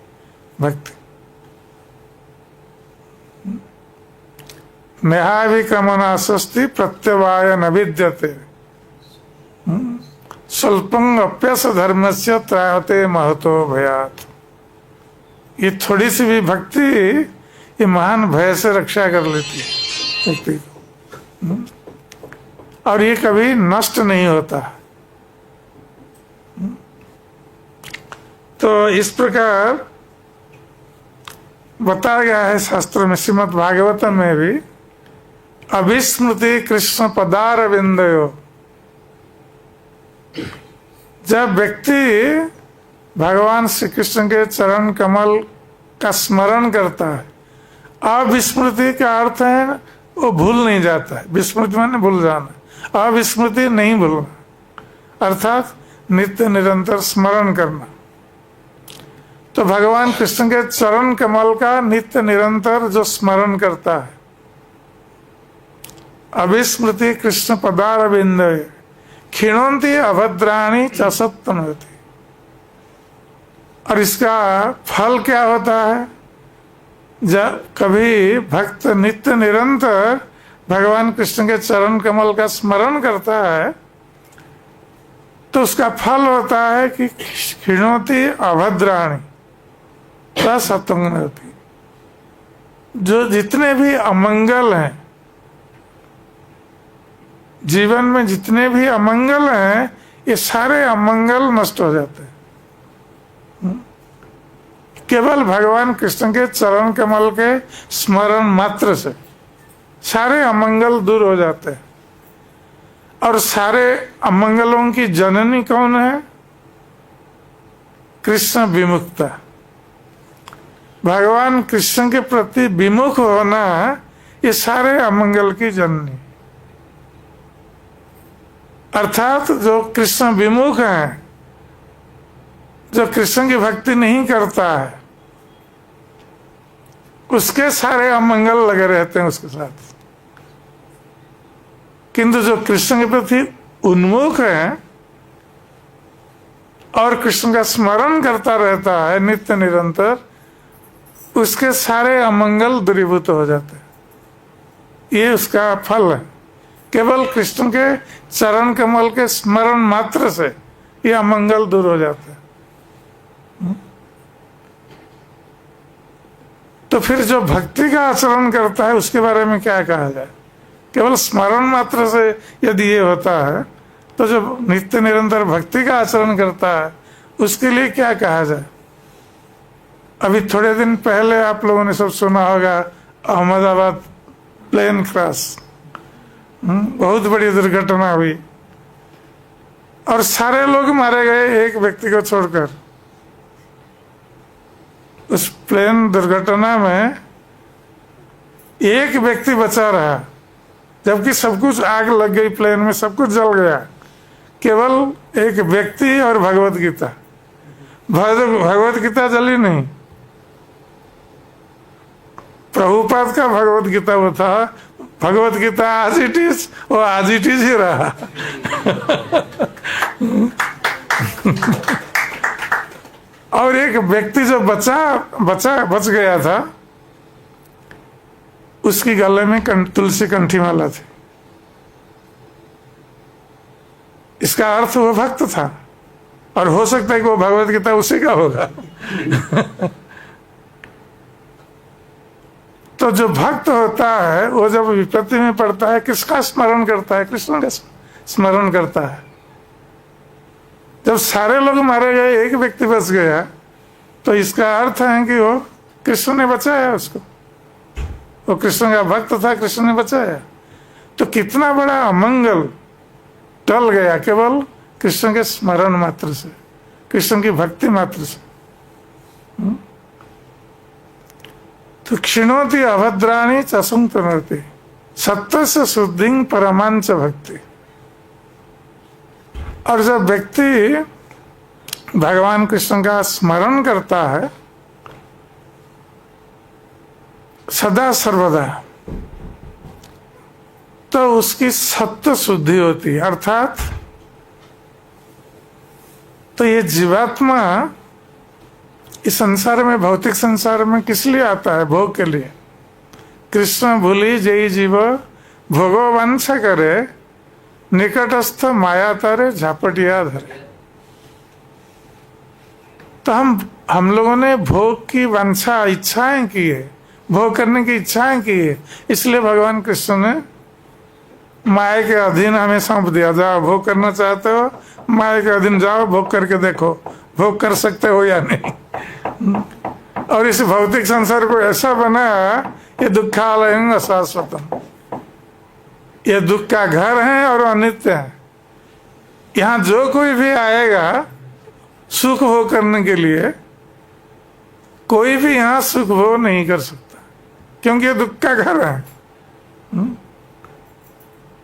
भक्ति। नेहाभिक्रमणा स्वस्ति प्रत्यवाय न विद्यते स्वल्पं अप्यस धर्मस्य त्रायते महतो भयात्। ये थोड़ी सी भी भक्ति ये महान भय से रक्षा कर लेती है व्यक्ति को, और ये कभी नष्ट नहीं होता। तो इस प्रकार बताया गया है शास्त्र में, श्रीमद् भागवतम में भी, अभिस्मृति कृष्ण पदार विंदयो। जब व्यक्ति भगवान श्री कृष्ण के चरण कमल का स्मरण करता है, अविस्मृति का अर्थ है वो भूल नहीं जाता है। विस्मृति माने भूल जाना, अविस्मृति नहीं भूलना, अर्थात नित्य निरंतर स्मरण करना। तो भगवान कृष्ण के चरण कमल का नित्य निरंतर जो स्मरण करता है, अभिस्मृति कृष्ण पदार विंदय क्षीणोन्ति अभद्राणि च सत्तनोति। और इसका फल क्या होता है? जब कभी भक्त नित्य निरंतर भगवान कृष्ण के चरण कमल का स्मरण करता है, तो उसका फल होता है कि क्षीणोति अभद्राणि च सत्तनोति। जो जितने भी अमंगल हैं जीवन में, जितने भी अमंगल हैं, ये सारे अमंगल नष्ट हो जाते हैं केवल भगवान कृष्ण के चरण कमल के स्मरण मात्र से। सारे अमंगल दूर हो जाते हैं। और सारे अमंगलों की जननी कौन है? कृष्ण विमुखता। भगवान कृष्ण के प्रति विमुख होना ये सारे अमंगल की जननी। अर्थात जो कृष्ण विमुख है, जो कृष्ण की भक्ति नहीं करता है, उसके सारे अमंगल लगे रहते हैं उसके साथ। किंतु जो कृष्ण के प्रति उन्मुख है और कृष्ण का स्मरण करता रहता है नित्य निरंतर, उसके सारे अमंगल दूरीभूत हो जाते हैं। ये उसका फल है। केवल कृष्ण के चरण कमल के स्मरण मात्र से ये अमंगल दूर हो जाते हैं। तो फिर जो भक्ति का आचरण करता है उसके बारे में क्या कहा जाए? केवल स्मरण मात्र से यदि ये होता है, तो जो नित्य निरंतर भक्ति का आचरण करता है उसके लिए क्या कहा जाए? अभी थोड़े दिन पहले आप लोगों ने सब सुना होगा, अहमदाबाद प्लेन क्रैश, बहुत बड़ी दुर्घटना हुई और सारे लोग मारे गए एक व्यक्ति को छोड़कर। उस प्लेन दुर्घटना में एक व्यक्ति बचा रहा, जबकि सब कुछ आग लग गई, प्लेन में सब कुछ जल गया। केवल एक व्यक्ति और भगवत गीता, भगवत गीता जली नहीं। प्रभुपाद का भगवत गीता वो था, भगवत गीता आज इट इज, वो आज इट इज ही रहा। और एक व्यक्ति जो बच गया था, उसकी गले में तुलसी कंठी माला थी। इसका अर्थ वो भक्त था, और हो सकता है कि वो भगवत गीता उसी का होगा। तो जो भक्त होता है वो जब विपत्ति में पड़ता है किसका स्मरण करता है? कृष्ण का स्मरण करता है। जब सारे लोग मारे गए, एक व्यक्ति बच गया, तो इसका अर्थ है कि वो कृष्ण ने बचाया उसको। वो कृष्ण का भक्त था, कृष्ण ने बचाया। तो कितना बड़ा अमंगल टल गया केवल कृष्ण के स्मरण मात्र से, कृष्ण की भक्ति मात्र से। तो क्षिणोति अभद्राणी चसुंग तनोति सत्य से शुद्धि परमांच भक्ति। और जब व्यक्ति भगवान कृष्ण का स्मरण करता है सदा सर्वदा, तो उसकी सत्य शुद्धि होती है। अर्थात तो ये जीवात्मा इस संसार में, भौतिक संसार में किस लिए आता है? भोग के लिए। कृष्ण भूली जय जीव भोगो वंश करे निकटस्थ माया तारे झापटिया धरे। तो हम लोगों ने भोग की वांछा, इच्छाएं की है, भोग करने की इच्छाएं की है, इसलिए भगवान कृष्ण ने माया के अधीन हमें सौंप दिया। जाओ, भोग करना चाहते हो माया के अधीन जाओ, भोग करके देखो भोग कर सकते हो या नहीं। और इस भौतिक संसार को ऐसा बनाया, ये दुखालयं अशाश्वतम, ये दुख का घर है और अनित्य है। यहाँ जो कोई भी आएगा सुख भोग करने के लिए, कोई भी यहाँ सुख भोग नहीं कर सकता, क्योंकि ये दुख का घर है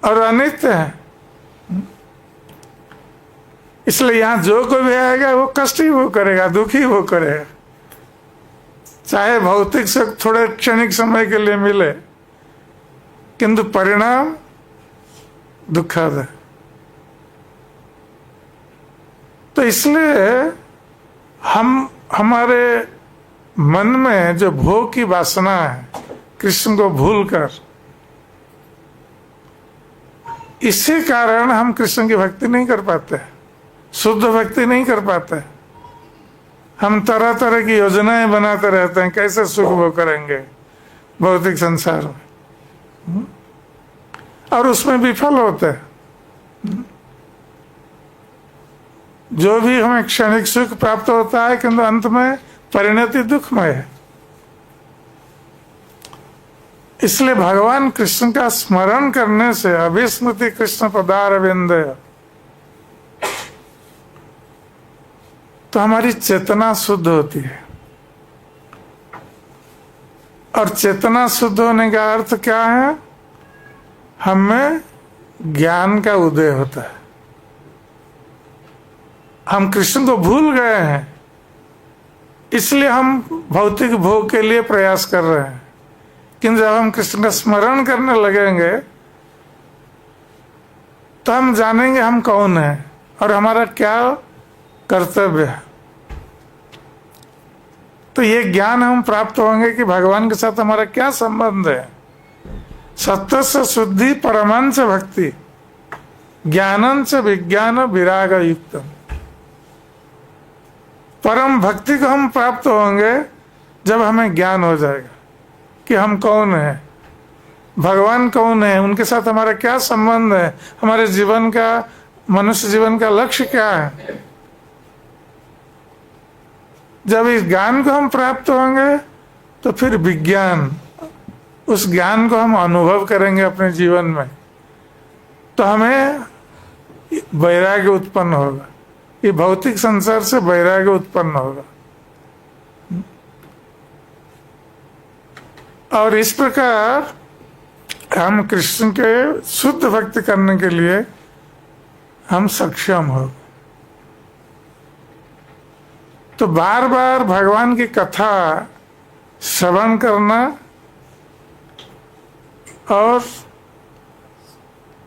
और अनित्य है। इसलिए यहाँ जो कोई भी आएगा वो कष्ट ही वो करेगा, दुखी वो करेगा। चाहे भौतिक सुख थोड़े क्षणिक समय के लिए मिले, किंतु परिणाम दुखद है। तो इसलिए हमारे मन में जो भोग की वासना है, कृष्ण को भूलकर, इसी कारण हम कृष्ण की भक्ति नहीं कर पाते, शुद्ध भक्ति नहीं कर पाते। हम तरह तरह की योजनाएं बनाते रहते हैं, कैसे सुख भोग करेंगे भौतिक संसार में, और उसमें विफल होते हैं। जो भी हमें क्षणिक सुख प्राप्त होता है, किंतु अंत में परिणति दुखमय है। इसलिए भगवान कृष्ण का स्मरण करने से अभिस्मृति कृष्ण पदारविंद, तो हमारी चेतना शुद्ध होती है। और चेतना शुद्ध होने का अर्थ क्या है? हमें ज्ञान का उदय होता है। हम कृष्ण को भूल गए हैं, इसलिए हम भौतिक भोग के लिए प्रयास कर रहे हैं। किंतु जब हम कृष्ण का स्मरण करने लगेंगे तो हम जानेंगे हम कौन है और हमारा क्या कर्तव्य है। तो ये ज्ञान हम प्राप्त होंगे कि भगवान के साथ हमारा क्या संबंध है। सत्य से शुद्धि परमांच भक्ति ज्ञानंच विज्ञान विराग युक्तम। परम भक्ति को हम प्राप्त होंगे जब हमें ज्ञान हो जाएगा कि हम कौन है, भगवान कौन है, उनके साथ हमारा क्या संबंध है, हमारे जीवन का, मनुष्य जीवन का लक्ष्य क्या है। जब इस ज्ञान को हम प्राप्त होंगे तो फिर विज्ञान, उस ज्ञान को हम अनुभव करेंगे अपने जीवन में, तो हमें वैराग्य उत्पन्न होगा। ये भौतिक संसार से वैराग्य उत्पन्न होगा। और इस प्रकार हम कृष्ण के शुद्ध भक्ति करने के लिए हम सक्षम हो। तो बार बार भगवान की कथा श्रवण करना और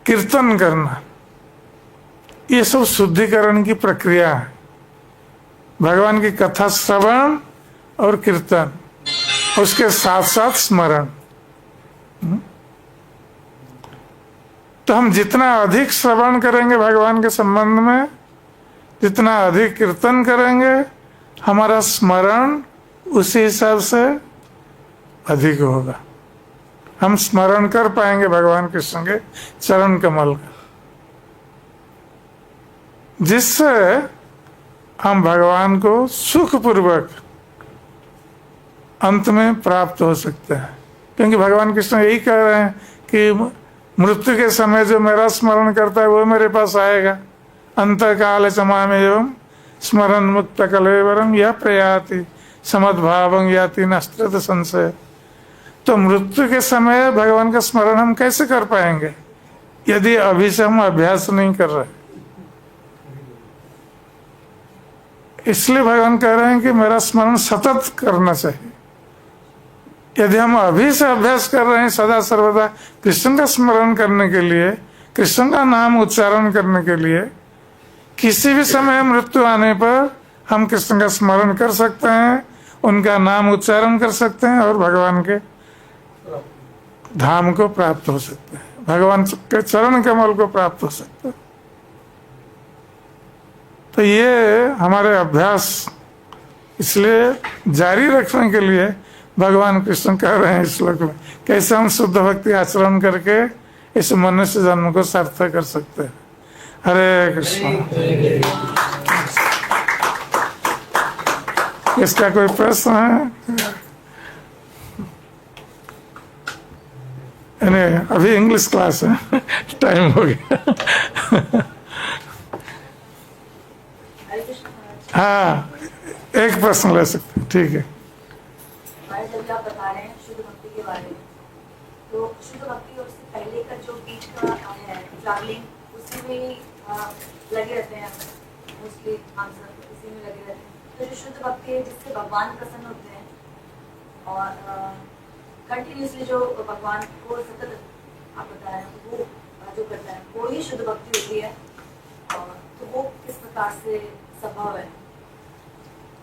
कीर्तन करना, ये सब शुद्धिकरण की प्रक्रिया है। भगवान की कथा श्रवण और कीर्तन, उसके साथ साथ स्मरण। तो हम जितना अधिक श्रवण करेंगे भगवान के संबंध में, जितना अधिक कीर्तन करेंगे, हमारा स्मरण उसी हिसाब से अधिक होगा। हम स्मरण कर पाएंगे भगवान कृष्ण के चरण कमल का, जिससे हम भगवान को सुखपूर्वक अंत में प्राप्त हो सकते हैं। क्योंकि भगवान कृष्ण यही कह रहे हैं कि मृत्यु के समय जो मेरा स्मरण करता है वो मेरे पास आएगा। अंत काल चमाम एवं स्मरण मुक्त कलेवरम यह प्रयाति समद्भावं याति नस्त्रत संशय। तो मृत्यु के समय भगवान का स्मरण हम कैसे कर पाएंगे यदि अभी से हम अभ्यास नहीं कर रहे। इसलिए भगवान कह रहे हैं कि मेरा स्मरण सतत करना चाहिए। यदि हम अभी से अभ्यास कर रहे हैं सदा सर्वदा कृष्ण का स्मरण करने के लिए, कृष्ण का नाम उच्चारण करने के लिए, किसी भी समय मृत्यु आने पर हम कृष्ण का स्मरण कर सकते हैं, उनका नाम उच्चारण कर सकते हैं और भगवान के धाम को प्राप्त हो सकते हैं, भगवान के चरण कमल को प्राप्त हो सकते हैं। तो ये हमारे अभ्यास इसलिए जारी रखने के लिए भगवान कृष्ण कह रहे हैं इस श्लोक में कैसे हम शुद्ध भक्ति आचरण करके इस मनुष्य जन्म को सार्थक कर सकते हैं। हरे कृष्ण। इसका कोई प्रश्न है? अभी इंग्लिश क्लास है, टाइम हो गया। हाँ, एक प्रश्न ले सकते हैं, ठीक है। जब आप बता रहे हैं शुद्ध भक्ति के बारे में, तो शुद्ध भक्ति और उससे पहले का जो बीच का है ट्रैवलिंग, उसी में लगे रहते हैं मोस्टली, आंसर इसी में लगे रहते हैं। तो जो शुद्ध भक्ति है जिससे भगवान प्रसन्न होते हैं और कंटिन्यूसली जो भगवान को सतत आप बता रहे हैं वो जो करता है वो ही शुद्ध भक्ति होती है। और तो वो किस प्रकार से संभव है?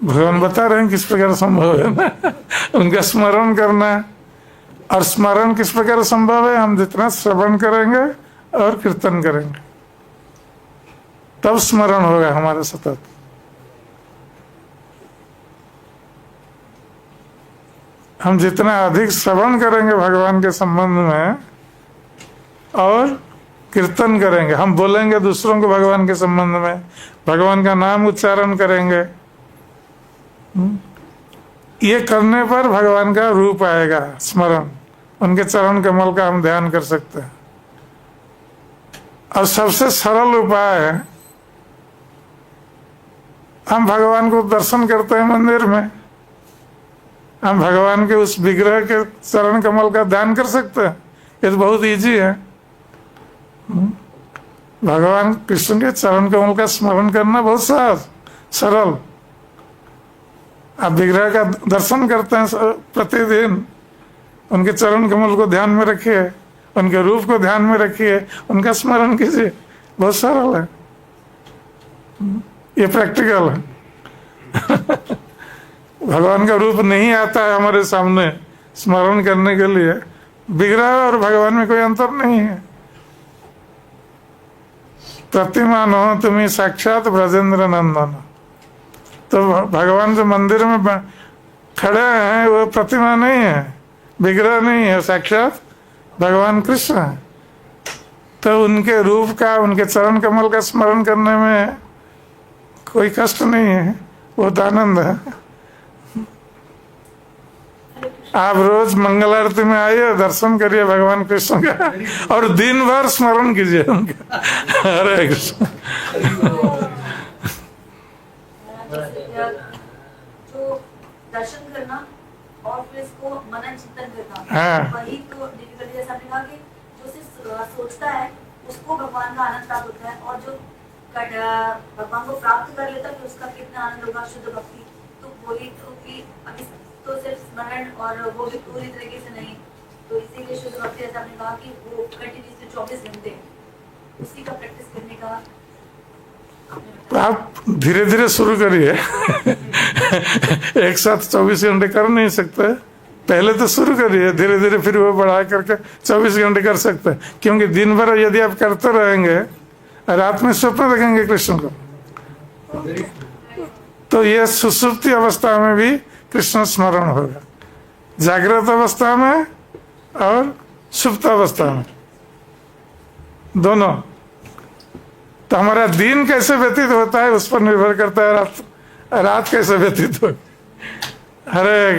भगवान बता रहे हैं किस प्रकार संभव है ना, उनका स्मरण करना। और स्मरण किस प्रकार संभव है? हम जितना श्रवण करेंगे और कीर्तन करेंगे तब स्मरण होगा हमारा सतत। हम जितना अधिक श्रवण करेंगे भगवान के संबंध में और कीर्तन करेंगे, हम बोलेंगे दूसरों को भगवान के संबंध में, भगवान का नाम उच्चारण करेंगे, ये करने पर भगवान का रूप आएगा, स्मरण, उनके चरण कमल का हम ध्यान कर सकते हैं। और सबसे सरल उपाय है, हम भगवान को दर्शन करते हैं मंदिर में, हम भगवान के उस विग्रह के चरण कमल का ध्यान कर सकते हैं। ये तो बहुत इजी है। भगवान कृष्ण के चरण कमल का स्मरण करना बहुत सहज सरल। आप विग्रह का दर्शन करते हैं प्रतिदिन, उनके चरण कमल को ध्यान में रखिए, उनके रूप को ध्यान में रखिए, उनका स्मरण कीजिए, बहुत सरल है, ये प्रैक्टिकल है। भगवान का रूप नहीं आता है हमारे सामने स्मरण करने के लिए, विग्रह और भगवान में कोई अंतर नहीं है। प्रतिमान हो तुम्हें साक्षात ब्रजेंद्र नंदन। तो भगवान जो मंदिर में खड़े हैं वो प्रतिमा नहीं है, विग्रह नहीं है, साक्षात भगवान कृष्ण है। तो उनके रूप का, उनके चरण कमल का स्मरण करने में कोई कष्ट नहीं है, बहुत आनंद है। आप रोज मंगल आरती में आइए, दर्शन करिए भगवान कृष्ण का और दिन भर स्मरण कीजिए उनका। हरे कृष्ण। जो दर्शन करना और फिर इसको मनन चिंतन करना, हाँ। वही तो डिफिकल्टी। जैसा आपने कहा कि जो सिर्फ सोचता है उसको भगवान का आनंद प्राप्त होता है, और जो भगवान को प्राप्त कर लेता है तो उसका कितना आनंद होगा, शुद्ध भक्ति। तो वही तो कि अभी तो सिर्फ स्मरण और वो भी पूरी तरीके से नहीं, तो इसीलिए शुद्ध भक्ति जैसा आपने कहा कि वो कंटिन्यूसली 24 घंटे उसी का प्रैक्टिस करने का। आप धीरे धीरे शुरू करिए। एक साथ 24 घंटे कर नहीं सकते, पहले तो शुरू करिए, धीरे धीरे फिर वो बढ़ा करके 24 घंटे कर सकते हैं। क्योंकि दिन भर यदि आप करते रहेंगे, रात में स्वप्न देखेंगे कृष्ण को, तो ये सुसुप्ति अवस्था में भी कृष्ण स्मरण होगा, जागृत अवस्था में और सुप्त अवस्था में दोनों। तो हमारा दिन कैसे व्यतीत होता है उस पर निर्भर करता है रात कैसे व्यतीत हो। हरे